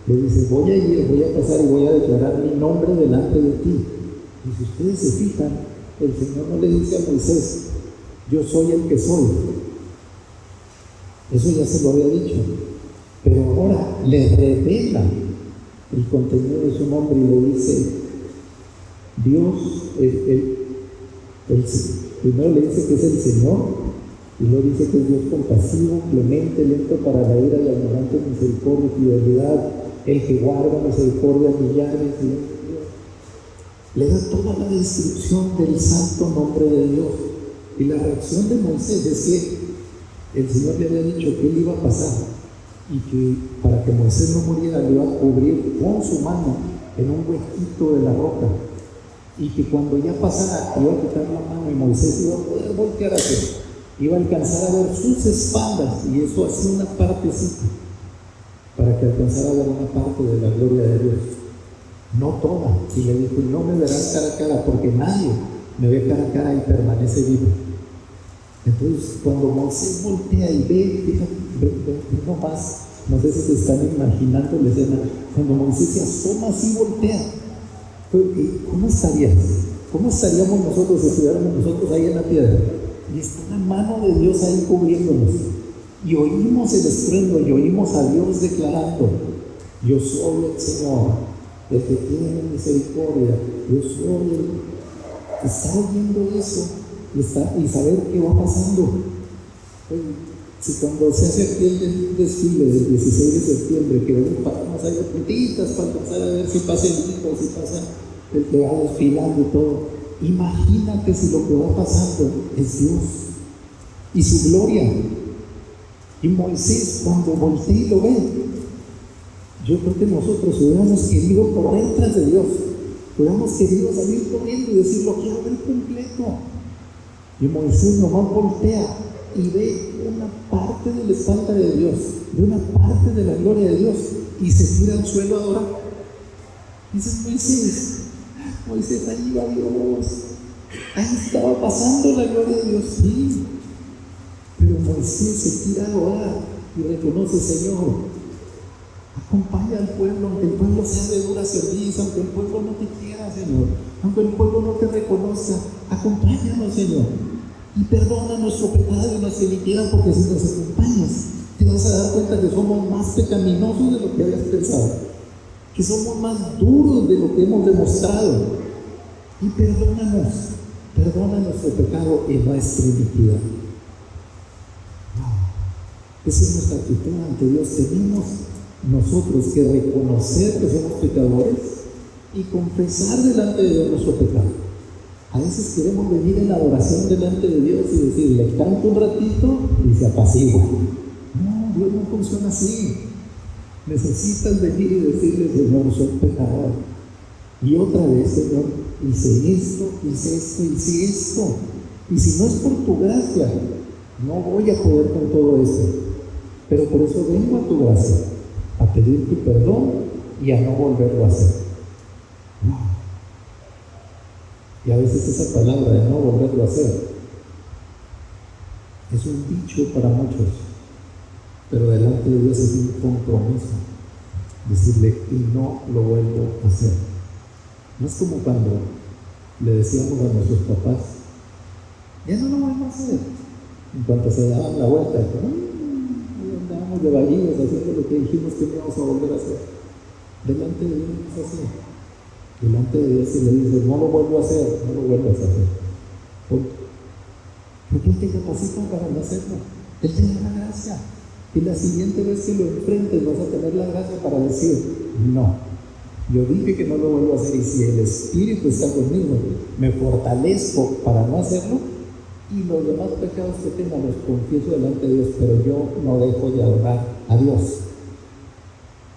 Le dice: voy a ir, voy a pasar y voy a declarar mi nombre delante de ti. Y si ustedes se fijan, el Señor no le dice a Moisés: yo soy el que soy. Eso ya se lo había dicho. Pero ahora le revela el contenido de su nombre y le dice: Dios, primero le dice que es el Señor, y luego dice que es Dios compasivo, clemente, lento para la ira y abundante en misericordia y fidelidad, el que guarda misericordia a millares. Le da toda la descripción del santo nombre de Dios. Y la reacción de Moisés es que el Señor le había dicho que él iba a pasar y que para que Moisés no muriera le iba a cubrir con su mano en un huequito de la roca, y que cuando ya pasara iba a quitar la mano y Moisés iba a poder voltear hacia él, iba a alcanzar a ver sus espaldas, y eso hacía una partecita para que alcanzara a ver una parte de la gloria de Dios, no toda. Y le dijo: no me verás cara a cara, porque nadie me ve cara a cara y permanece vivo. Entonces cuando Moisés voltea y ve nomás, no sé si se están imaginando la escena, cuando Moisés se asoma así, voltea, ¿cómo estarías? ¿Cómo estaríamos nosotros si estuviéramos nosotros ahí en la piedra? Y está la mano de Dios ahí cubriéndonos. Y oímos el estruendo y oímos a Dios declarando: yo soy el Señor, el que tiene misericordia, yo soy el... Está oyendo eso y saber qué va pasando. Si cuando se hace aquí el desfile del 16 de septiembre, que paramos ahí de puntitas para empezar a ver si pasa el hijo, si pasa el que va desfilando y todo, imagínate si lo que va pasando es Dios y su gloria. Y Moisés, cuando voltea y lo ve, yo creo que nosotros hubiéramos querido correr tras de Dios, hubiéramos querido salir corriendo y decir: lo quiero ver completo. Y Moisés nomás voltea y ve una parte de la espalda de Dios, de una parte de la gloria de Dios, y se tira al suelo a adorar. Dices: Moisés, ahí va Dios, ahí estaba pasando la gloria de Dios, sí. Pero Moisés se tira a adorar y reconoce: Señor, Acompaña al pueblo, aunque el pueblo sea de dura cerviz, aunque el pueblo no te quiera, Señor, aunque el pueblo no te reconozca, acompáñanos, Señor, y perdona nuestro pecado y nuestra iniquidad, porque si nos acompañas, te vas a dar cuenta que somos más pecaminosos de lo que habías pensado, que somos más duros de lo que hemos demostrado, y perdona nuestro pecado y nuestra iniquidad. Esa es nuestra actitud ante Dios. Tenemos nosotros que reconocer que somos pecadores y confesar delante de Dios nuestro pecado. A veces queremos venir en la adoración delante de Dios y decirle, canto un ratito y se apacigua. No, Dios no funciona así. Necesitas venir y decirle, Señor, soy pecador. Y otra vez, Señor, hice esto. Y si no es por tu gracia, no voy a poder con todo esto. Pero por eso vengo a tu gracia, a pedir tu perdón y a no volverlo a hacer. Y a veces esa palabra de no volverlo a hacer es un dicho para muchos, pero delante de Dios es un compromiso. Decirle, y no lo vuelvo a hacer. No es como cuando le decíamos a nuestros papás, ya no lo vuelvo a hacer. En cuanto se daban la vuelta, andábamos de vaguillos haciendo lo que dijimos que no íbamos a volver a hacer. Delante de Dios no es así. Delante de Dios se le dice, no lo vuelvo a hacer, no lo vuelvas a hacer. Porque Él te capacita para no hacerlo. Él te da la gracia. Y la siguiente vez que lo enfrentes vas a tener la gracia para decir, no, yo dije que no lo vuelvo a hacer, y si el Espíritu está conmigo, me fortalezco para no hacerlo, y los demás pecados que tenga los confieso delante de Dios, pero yo no dejo de adorar a Dios.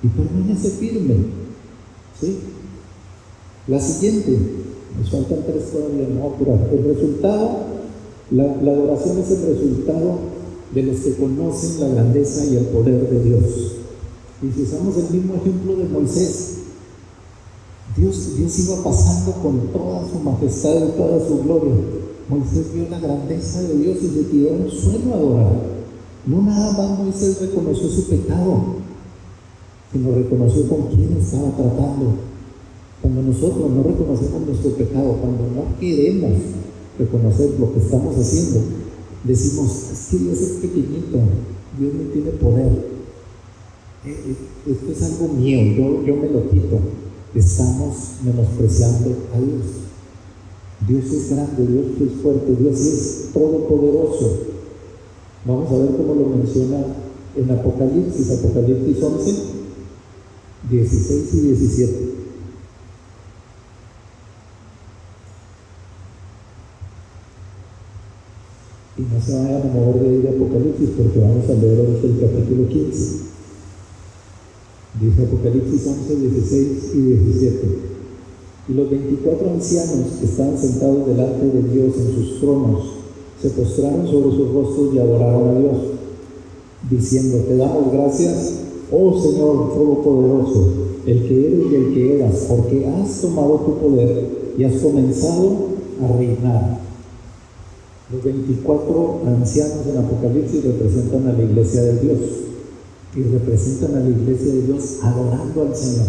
Y permanece firme. ¿Sí? La siguiente, nos faltan 3 todavía, no, pero el resultado, la adoración es el resultado de los que conocen la grandeza y el poder de Dios. Y si usamos el mismo ejemplo de Moisés, Dios iba pasando con toda su majestad y toda su gloria. Moisés vio la grandeza de Dios y se tiró al suelo a adorar. No nada más Moisés reconoció su pecado, sino reconoció con quién estaba tratando. Cuando nosotros no reconocemos nuestro pecado, cuando no queremos reconocer lo que estamos haciendo, decimos, es que Dios es pequeñito, Dios no tiene poder, esto es algo mío, yo me lo quito. Estamos menospreciando a Dios. Dios es grande, Dios es fuerte, Dios es todopoderoso. Vamos a ver cómo lo menciona en Apocalipsis 11, 16 y 17. Y no se vayan a mover de ahí de Apocalipsis, porque vamos a leer ahorita el capítulo 15. Dice Apocalipsis 11, 16 y 17. Y los 24 ancianos que estaban sentados delante de Dios en sus tronos se postraron sobre sus rostros y adoraron a Dios, diciendo, te damos gracias, oh Señor Todopoderoso, el que eres y el que eras, porque has tomado tu poder y has comenzado a reinar. Los 24 ancianos en Apocalipsis representan a la iglesia de Dios y representan a la iglesia de Dios adorando al Señor.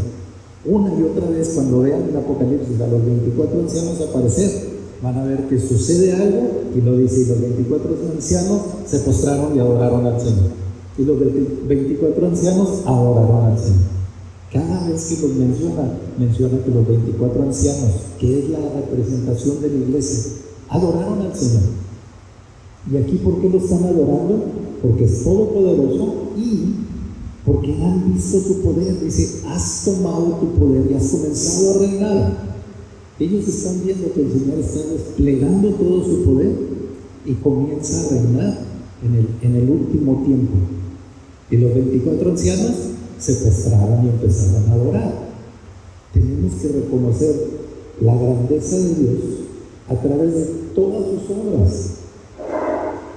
Una y otra vez, cuando vean en Apocalipsis a los 24 ancianos aparecer, van a ver que sucede algo y lo dice, y los 24 ancianos se postraron y adoraron al Señor. Y los 24 ancianos adoraron al Señor. Cada vez que los menciona que los 24 ancianos, que es la representación de la iglesia, adoraron al Señor. ¿Y aquí por qué lo están adorando? Porque es todopoderoso y porque han visto su poder. Dice, has tomado tu poder y has comenzado a reinar. Ellos están viendo que el Señor está desplegando todo su poder y comienza a reinar en el último tiempo. Y los 24 ancianos se postraron y empezaron a adorar. Tenemos que reconocer la grandeza de Dios a través de todas sus obras.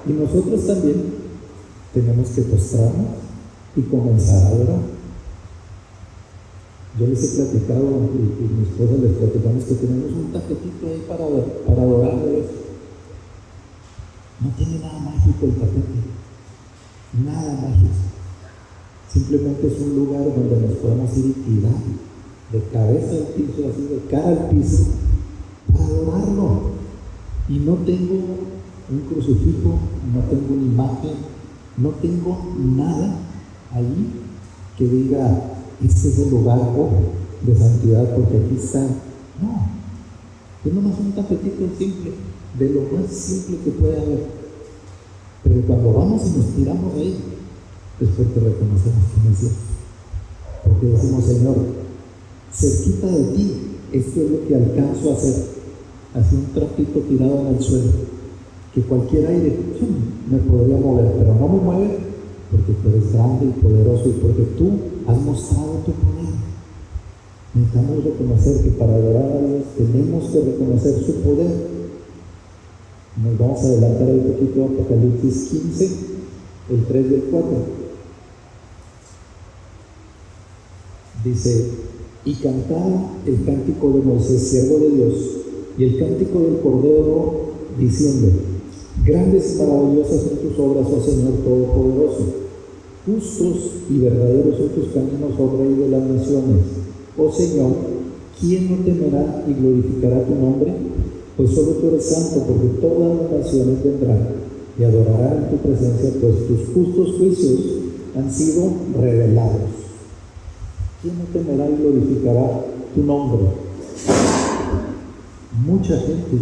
Y nosotros también tenemos que postrarnos y comenzar a adorar. Yo les he platicado, y mi esposa les platicamos que tenemos un tapetito ahí para adorar a Dios. No tiene nada mágico el tapete, nada mágico. Simplemente es un lugar donde nos podemos ir y tirar de cabeza al piso, así de cara al piso, para adorarlo. Y no tengo un crucifijo, no tengo una imagen, no tengo nada ahí que diga, este es el lugar de santidad porque aquí está. No, es nomás un tapetito simple, de lo más simple que puede haber. Pero cuando vamos y nos tiramos ahí, es porque reconocemos que no es cierto. Porque decimos, Señor, cerquita de ti, esto es lo que alcanzo a hacer. Así un trapito tirado en el suelo, que cualquier aire me podría mover, pero no me mueve porque tú eres grande y poderoso y porque tú has mostrado tu poder. Necesitamos reconocer que para adorar a Dios tenemos que reconocer su poder. Nos vamos a adelantar un poquito a Apocalipsis 15, el 3 y el 4. Dice, y cantaba el cántico de Moisés, siervo de Dios, y el cántico del Cordero, diciendo, grandes y maravillosas son tus obras, oh Señor Todopoderoso. Justos y verdaderos son tus caminos, oh Rey de las naciones. Oh Señor, ¿quién no temerá y glorificará tu nombre? Pues solo tú eres santo, porque todas las naciones vendrán y adorarán en tu presencia, pues tus justos juicios han sido revelados. ¿Quién no temerá y glorificará tu nombre? Mucha gente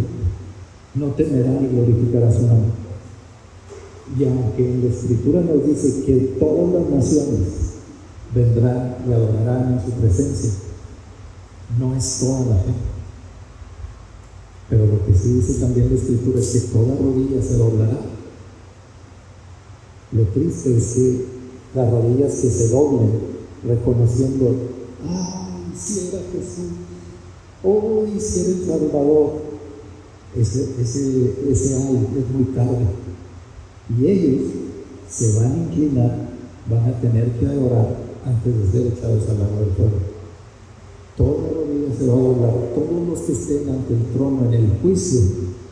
no temerá y glorificará su nombre. Y aunque en la Escritura nos dice que todas las naciones vendrán y adorarán en su presencia, no es toda la gente. Pero lo que sí dice también la Escritura es que toda rodilla se doblará. Lo triste es que las rodillas que se doblen reconociendo, ¡ay, si era Jesús! ¡Oh, y si era el Salvador! Ese ay es muy tarde. Y ellos se van a inclinar, van a tener que adorar antes de ser echados al lago del fuego. Toda rodilla se va a doblar, todos los que estén ante el trono en el juicio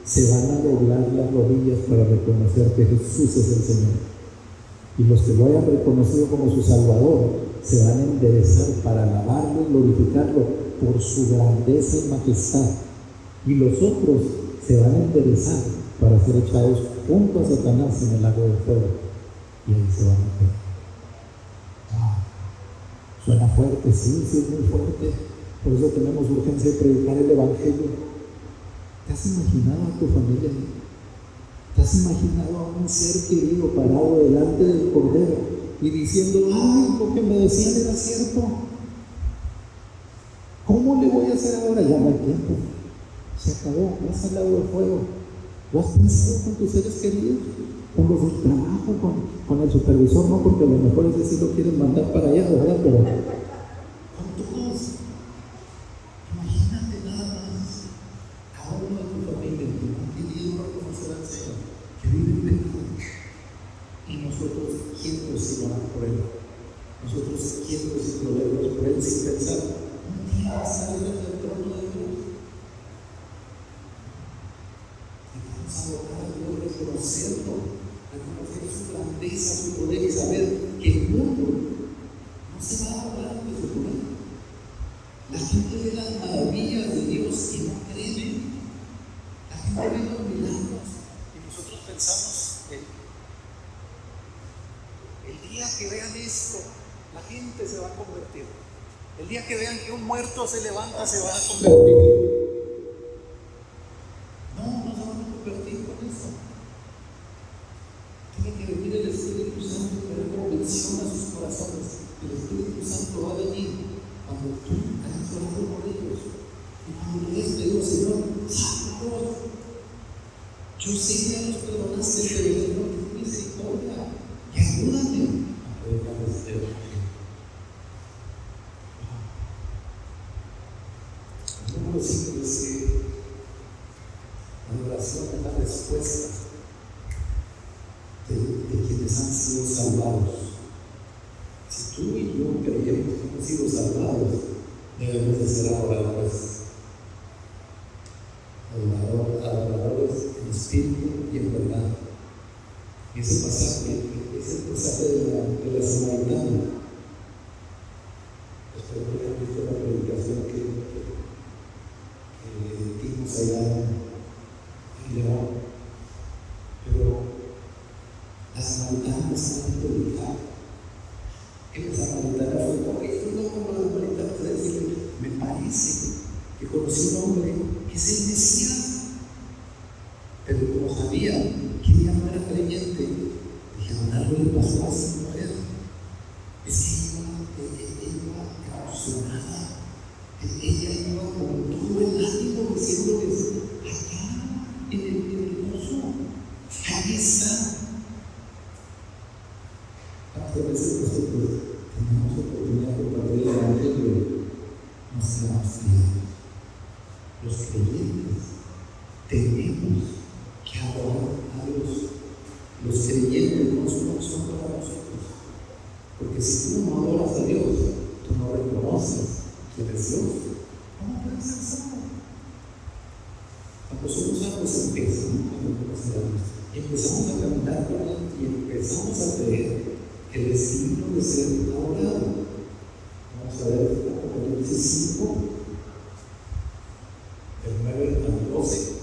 se van a doblar las rodillas para reconocer que Jesús es el Señor. Y los que lo hayan reconocido como su Salvador se van a enderezar para alabarlo y glorificarlo por su grandeza y majestad. Y los otros se van a enderezar para ser echados junto a Satanás en el lago del fuego. Y ahí se van a quedar. Suena fuerte, sí, es muy fuerte. Por eso tenemos urgencia de predicar el Evangelio. ¿Te has imaginado a tu familia? ¿Te has imaginado a un ser querido parado delante del Cordero y diciendo, ay, lo que me decían era cierto? ¿Cómo le voy a hacer ahora? Ya no hay tiempo. Se acabó, vas al lado del fuego. ¿Lo has pensado con tus seres queridos? Con los del trabajo, con el supervisor, no, porque a lo mejor ese sí lo quieren mandar para allá, ¿verdad? Pero con todos. Imagínate nada más cada uno de tu familia que han querido reconocer al Señor, que vive en pecado, y nosotros quietos y orar por Él, nosotros quietos y proveernos por Él sin pensar, un día vas a salir del trono de Dios. Vamos a adorar a Dios, reconocerlo, reconocer su grandeza, su poder y saber que el mundo no se va a hablar de su poder. La gente ve las maravillas de Dios y no creen. La gente ve los milagros y nosotros pensamos que el día que vean esto, la gente se va a convertir. El día que vean que un muerto se levanta, se va a convertir. No nos vamos a convertir con eso. Tiene que venir el Espíritu Santo para dar convicción a sus corazones. El Espíritu Santo va a venir cuando tú hayas orado por ellos. Y cuando le des, te digo, Señor, sálvalos. Yo sé que ya los perdonaste, pero Señor, ten misericordia y ayúdame a predicar este Evangelio. El número 5 dice: la oración es la respuesta de quienes han sido salvados. Si tú y yo creemos que hemos sido salvados, debemos de ser adoradores. Adoradores en espíritu y en verdad. Y ese pasaje es el pasaje de la samaritana. Seguro que han visto la predicación que dimos allá en León, pero la samaritana saben predicar. Que la samaritana fue, porque esto no como la samaritana puede decir, me parece que conocí un hombre que es el Mesías, pero como sabía que ella no era creyente, dijeron, algo le pasó a esa mujer. Es que ella iba emocionada, ella iba con todo el ánimo diciéndoles, acá en el pozo, ahí está. ¿Cuántas veces nosotros tenemos oportunidad de compartir el evangelio? Nos quedamos callados. Los creyentes tenemos que adorar a Dios. Los creyentes no son para nosotros. Porque si tú no adoras a Dios, tú no reconoces quién es Dios. ¿Cómo puedes ser salvo? Cuando somos salvos empezamos a reconocer a Dios. Empezamos a caminar con Él y empezamos a creer que el destino de ser adorado. Vamos a ver Apocalipsis 5, del 9 al 12.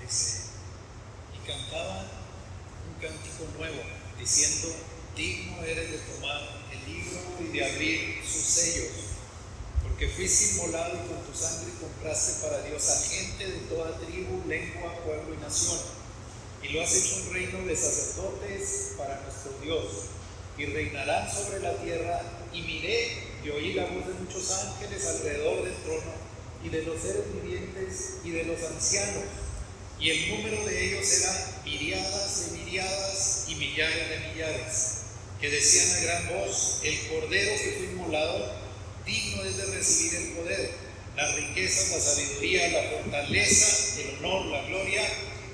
Y cantaban un cántico nuevo, diciendo, digno eres de tomar el libro y de abrir sus sellos, porque fuiste inmolado y con tu sangre compraste para Dios a gente de toda tribu, lengua, pueblo y nación, y lo has hecho un reino de sacerdotes para nuestro Dios, y reinarán sobre la tierra. Y miré y oí la voz de muchos ángeles alrededor del trono, y de los seres vivientes y de los ancianos, y el número de ellos era miriadas de miriadas y millares de millares, que decían a gran voz, el Cordero que fue inmolado, digno es de recibir el poder, las riquezas, la sabiduría, la fortaleza, el honor, la gloria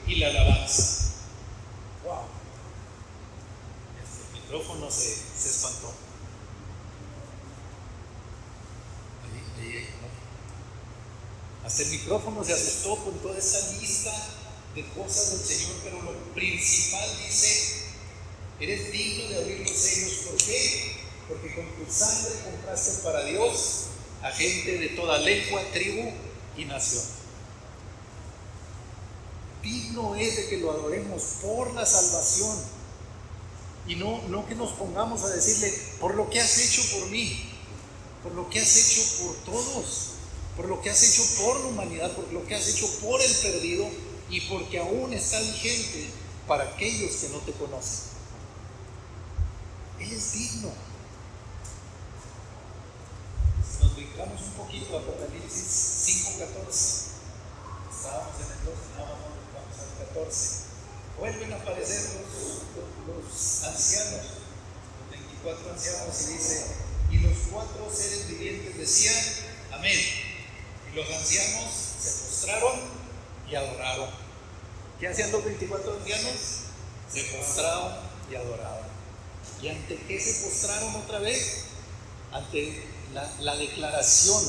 y la alabanza. ¡Wow! El micrófono se espantó. Hasta el micrófono se asustó con toda esta lista de cosas del Señor, pero lo principal dice, eres digno de abrir los sellos. ¿Por qué? Porque con tu sangre compraste para Dios a gente de toda lengua, tribu y nación. Digno es de que lo adoremos por la salvación, y no que nos pongamos a decirle, por lo que has hecho por mí, por lo que has hecho por todos, por lo que has hecho por la humanidad, por lo que has hecho por el perdido, y porque aún está vigente para aquellos que no te conocen. Él es digno. Si nos brincamos un poquito a Apocalipsis 5:14, estábamos en el 12, vamos al 14. Vuelven a aparecer los ancianos, los 24 ancianos, y dice, y los 4 seres vivientes decían, amén. Y los ancianos se postraron y adoraron. ¿Qué hacían los 24 ancianos? Se postraron y adoraron. ¿Y ante qué se postraron otra vez? Ante la declaración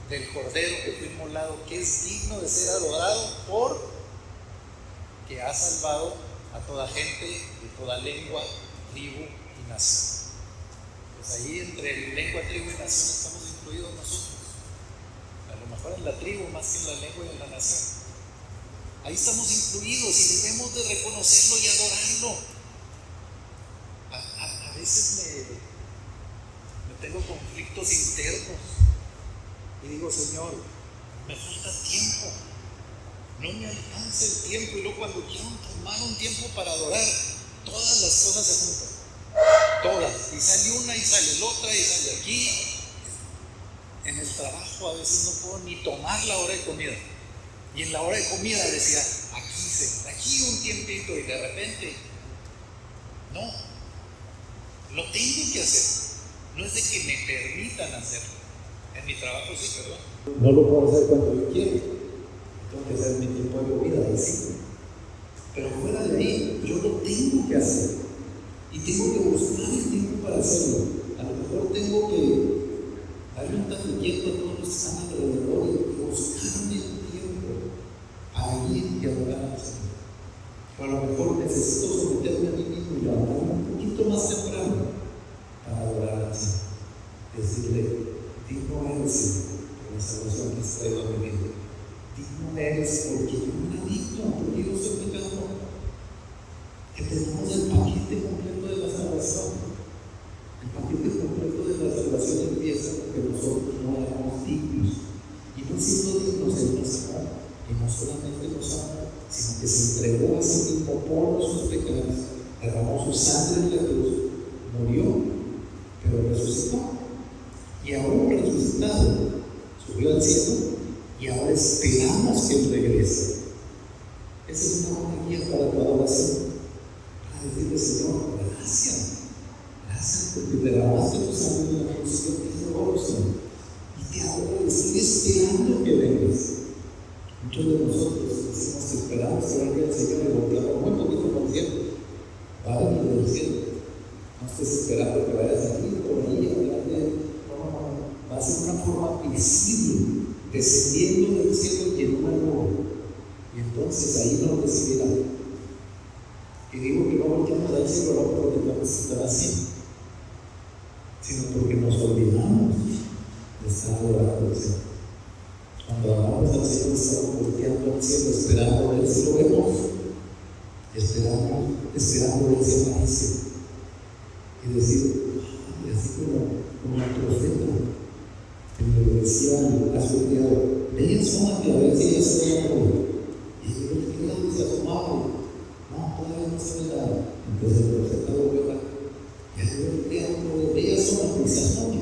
del Cordero que fue inmolado, que es digno de ser adorado por que ha salvado a toda gente de toda lengua, tribu y nación. Pues ahí entre lengua, tribu y nación estamos incluidos nosotros. A lo mejor en la tribu más que en la lengua y en la nación. Ahí estamos incluidos y debemos de reconocerlo y adorarlo. A veces me tengo conflictos internos y digo, Señor, me falta tiempo, no me alcanza el tiempo, y luego cuando quiero tomar un tiempo para adorar, todas las cosas se juntan, todas, y sale una y sale la otra y sale aquí. En el trabajo a veces no puedo ni tomar la hora de comida, y en la hora de comida decía, aquí un tiempito, y de repente no, lo tengo que hacer, no es de que me permitan hacerlo. En mi trabajo sí, perdón. No lo puedo hacer cuando yo quiero, tengo que hacer mi tiempo de comida, y sí. Pero fuera de ahí, yo lo tengo que hacer, y tengo que buscar el tiempo para hacerlo. A lo mejor tengo que darle un taquillito a todos los que están alrededor y buscarme el tiempo para ir y adorar al Señor. O a lo mejor necesito someterme a mí mismo y levantarme un poquito más temprano para adorar al Señor. Decirle, digno eres, Señor, por la salvación que has traído a mi vida. Digno eres porque yo no era digno, porque yo soy pecador. Que tenemos el paquete completo de la salvación. El paquete completo de la salvación empieza porque nosotros no éramos dignos. Y no siendo dignos, Él nos amó. Y no solamente nos amó, sino que se entregó a sí mismo por nuestros pecados, derramó su sangre en la cruz, murió, pero resucitó. Y aún resucitado, subió al cielo y ahora esperamos que Él regrese. Esa es una buena guía para tu adoración. Para decirle, Señor, gracias. Gracias porque derramaste tu sangre en la cruz. Yo te adoro, Señor. Y te adoro, estoy esperando que vengas. Muchos de nosotros decimos que esperamos que venga el Señor y volteamos muy poquito por el cielo. Padre del cielo, no estés esperando que vayas aquí por ahí a hablar de Él. No, va a ser una forma visible, descendiendo del cielo y en una nube. Y entonces ahí nos recibirá. Y digo que no volteamos al cielo no porque tenemos que estar así, sino porque nos olvidamos de estar adorando al Señor. Cuando adoramos al Señor, estamos volteando al cielo, esperando a Él. Si lo vemos, esperando a Él se aparece. Y decir, y así como el profeta, que me decía a su criado, ella asómate a ver si ella se ve algo. Y el criado se asomaba. No, todavía no se ve nada. Entonces el profeta volvió a hablar. Y ahí el criado, ella asómate y se asoma.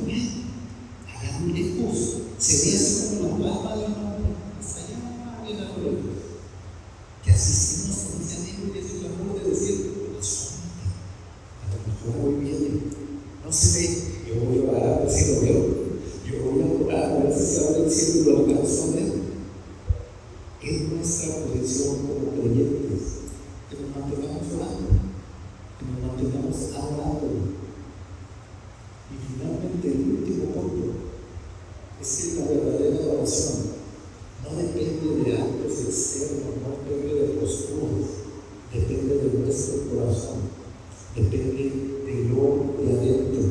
Allá muy lejos. Se ve así como la palma de una mano, hasta allá, bien a lo lejos. Que asistimos con ese anhelo y ese clamor de decir, asómate, a lo mejor hoy viene, no se ve, yo voy a orar a ver si lo veo, yo voy a orar a ver si se abre el cielo y lo alcanzo a ver. Es nuestra posición como creyentes, que nos mantengamos orando, que nos mantengamos adorando. Y finalmente, el último punto es que la verdadera adoración no depende de actos externos, no depende de posturas, depende de nuestro corazón, depende de lo de adentro.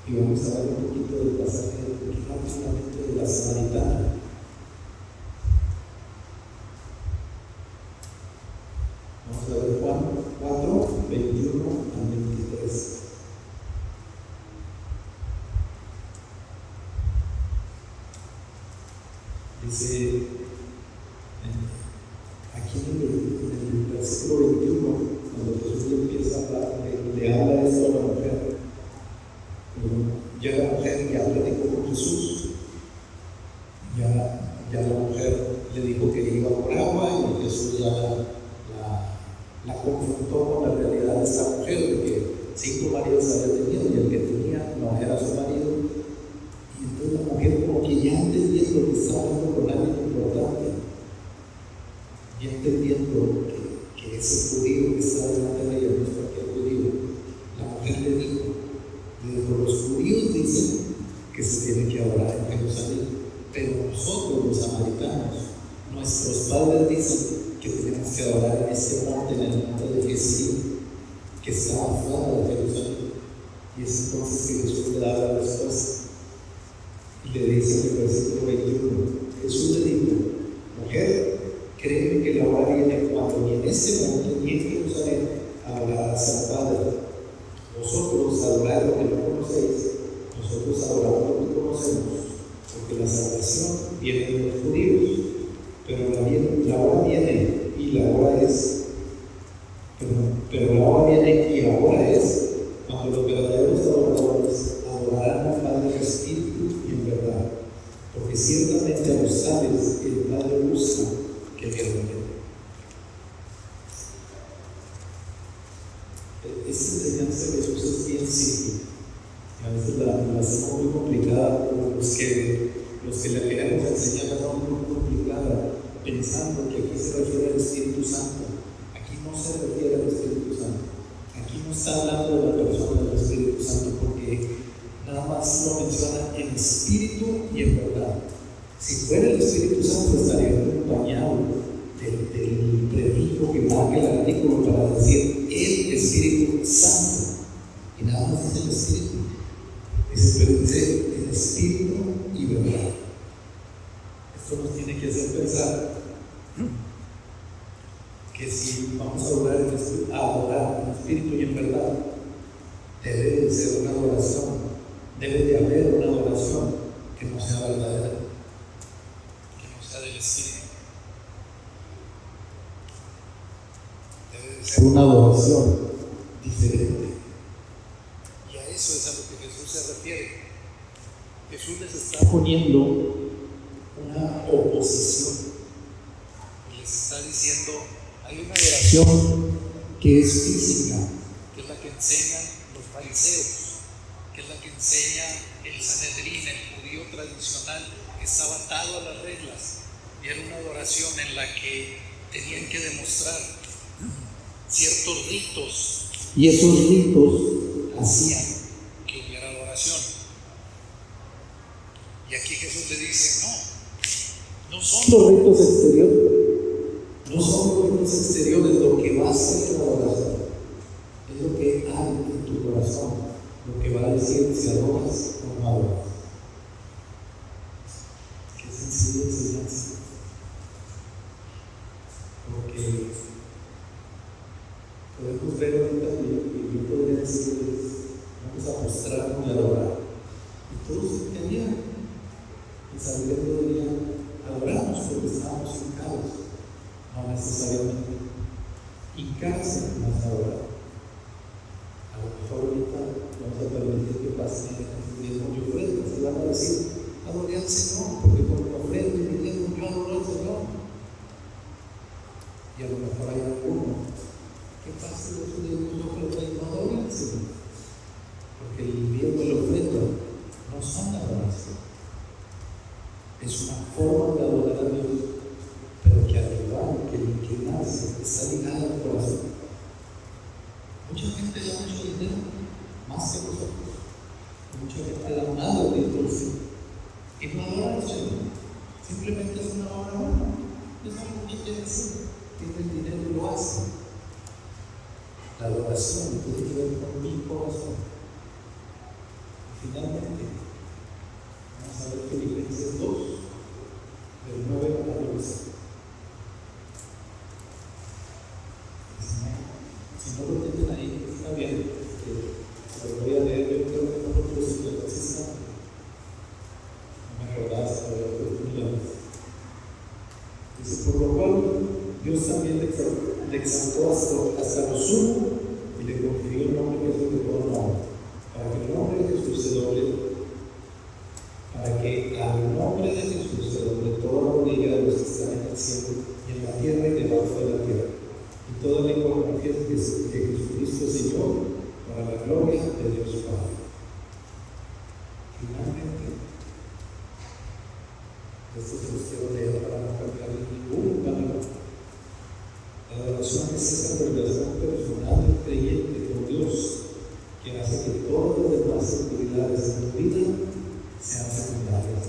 Y vamos a ver un poquito del pasaje rápidamente de la Samaritana. Vamos a ver Juan 4, 21 al 23. Dice aquí en el versículo 21, cuando Jesús le empieza a hablar, le habla esto a la mujer. Ya la mujer ya platicó con Jesús, ya la mujer le dijo que iba por agua y Jesús ya la confrontó con la realidad de esta mujer, de que 5 maridos había tenido y el que tenía no era su marido. Y entonces la mujer, como que ya entendiendo que estaba hablando con alguien importante, ya entendiendo que ese judío que está delante de ella no es cualquier judío, la mujer le dijo, los judíos dicen que se tiene que adorar en Jerusalén, pero nosotros los samaritanos, nuestros padres dicen que tenemos que adorar en este monte, en el monte de Gerizim, que está afuera de Jerusalén. Y es entonces que Jesús le da la respuesta. Y le dice en el versículo 21, Jesús le dijo, mujer, créeme que la hora viene cuando ni en este monte ni en Jerusalén adorarás al Padre. Vosotros adoráis lo que no conocéis, nosotros adoramos lo que conocemos, porque la salvación viene de los judíos, pero la hora viene y la hora es, pero la hora viene y ahora es cuando los verdaderos adoradores adorarán al Padre en espíritu y en verdad, porque ciertamente a los tales el Padre busca que le adoren. Esta enseñanza de Jesús es bien simple, y a veces la hacemos muy complicada, los que la queremos enseñar la hacemos muy complicada, pensando que aquí se refiere al Espíritu Santo. Aquí no se refiere al Espíritu Santo. Aquí no está hablando de la persona del Espíritu Santo, porque nada más lo menciona en espíritu y en verdad. Si fuera el Espíritu Santo estaría acompañado del prefijo que marca el artículo para decir el Espíritu Santo. Y nada más dice el Espíritu. Dice el Espíritu y verdad. Esto nos tiene que hacer pensar que si vamos a adorar en espíritu y en verdad, debe de ser una adoración, debe de haber una adoración que no sea verdadera, que no sea del Espíritu. Debe de ser Una adoración diferente. Y a eso es a lo que Jesús se refiere. Jesús les está poniendo una oposición y les está diciendo: hay una adoración que es física, que es la que enseñan los fariseos, que es la que enseña el Sanedrín, el judío tradicional, que estaba atado a las reglas, y era una adoración en la que tenían que demostrar ciertos ritos, y esos ritos hacían que hubiera adoración. Y aquí Jesús le dice: no son los ritos exteriores. No son los ritos exteriores lo que va a ser la adoración, es lo que hay en tu corazón, lo que va a decir si adoras o no adoras. Qué sencilla enseñanza. Porque podemos ver ahorita y yo podría decirles: vamos a mostrarnos y adorar. Y todos entendían, y sabiendo dirían: adoramos porque estamos hincados. No necesariamente. Hincarse no es adorar. A lo mejor ahorita vamos a permitir que pasen el diezmo y ofrendas y van a decir: adoré al Señor, porque con la ofrenda y el diezmo yo adoro al Señor. Y a lo mejor hay alguno que pase de su diezmo y ofrenda y no adora al Señor, porque el diezmo y la ofrenda no son adoración. Es una forma de adorar a Dios, pero que arriba, que inclinarse, está ligado al corazón. Mucha gente da mucho dinero, más que nosotros. Mucha gente da nada de dulce y no adora al Señor. Simplemente es una obra buena. Es algo que quiere decir. Tiene el dinero y lo hace. La adoración tiene que ver con mi corazón. Y finalmente, vamos a ver Filipenses 2, del 9 al 11. Si no lo tienen ahí, está bien. Se lo voy a leer. Yo creo que no lo puse, pero así está. No me acordaba hasta la oportunidad. Dice: por lo cual Dios también le exaltó hasta lo sumo y le confirió el nombre que es sobre todo nombre, para que el nombre de Jesús se doble, para que al nombre de Jesús se doble toda rodilla de los que están en el cielo y en la tierra y debajo de la tierra, y toda lengua confiese que Jesucristo es Señor, para la gloria de Dios Padre. Finalmente, esto se los quiero leer para no cambiar ningún palabra. La adoración es esa relación personal del creyente con Dios, que hace que todas las demás actividades en tu vida sean secundarias.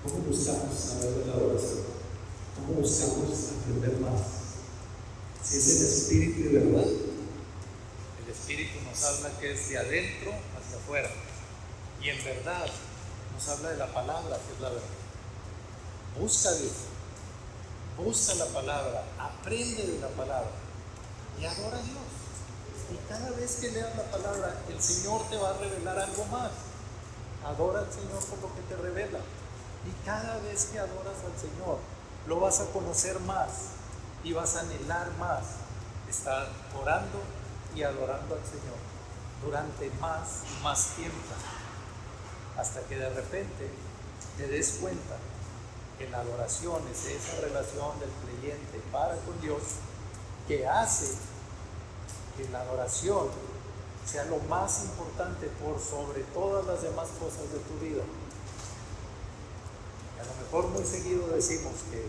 ¿Cómo buscamos saber de la adoración? ¿Cómo buscamos aprender más? Si es el Espíritu y verdad, el Espíritu nos habla que es de adentro hacia afuera, y en verdad nos habla de la palabra, que es la verdad. Busca a Dios, busca la palabra, aprende de la palabra y adora a Dios. Y cada vez que leas la palabra, el Señor te va a revelar algo más. Adora al Señor por lo que te revela. Y cada vez que adoras al Señor, lo vas a conocer más y vas a anhelar más. Estar orando y adorando al Señor durante más y más tiempo, hasta que de repente te des cuenta que la adoración es esa relación del creyente para con Dios que hace que la adoración sea lo más importante por sobre todas las demás cosas de tu vida. Y a lo mejor muy seguido decimos que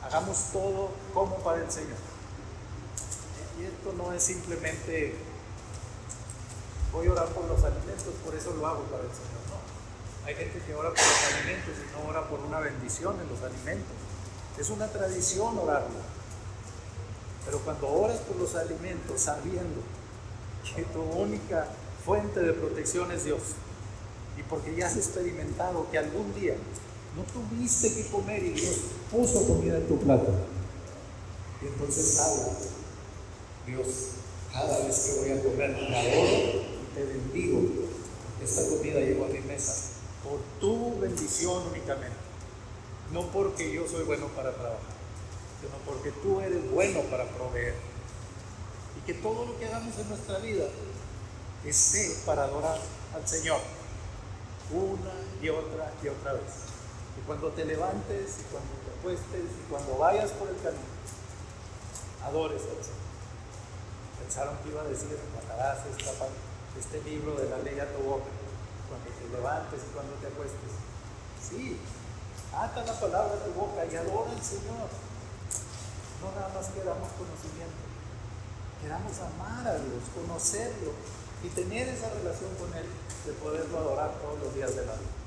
hagamos todo como para el Señor. Y esto no es simplemente voy a orar por los alimentos, por eso lo hago para el Señor, no. Hay gente que ora por los alimentos y no ora por una bendición en los alimentos. Es una tradición orarlo. Pero cuando oras por los alimentos, sabiendo que tu única fuente de protección es Dios, y porque ya has experimentado que algún día no tuviste que comer y Dios puso comida en tu plato, y entonces sabes, Dios, cada vez que voy a comer, te adoro y te bendigo. Esta comida llegó a mi mesa por tu bendición únicamente, no porque yo soy bueno para trabajar, sino porque tú eres bueno para proveer. Y que todo lo que hagamos en nuestra vida esté para adorar al Señor una y otra vez. Y cuando te levantes, y cuando te acuestes, y cuando vayas por el camino, adores al Señor. Pensaron que iba a decir: matarás este libro de la ley a tu boca cuando te levantes y cuando te acuestes. Sí, ata la palabra a tu boca y adora al Señor. No nada más queramos conocimiento, queramos amar a Dios, conocerlo y tener esa relación con Él, de poderlo adorar todos los días de la vida.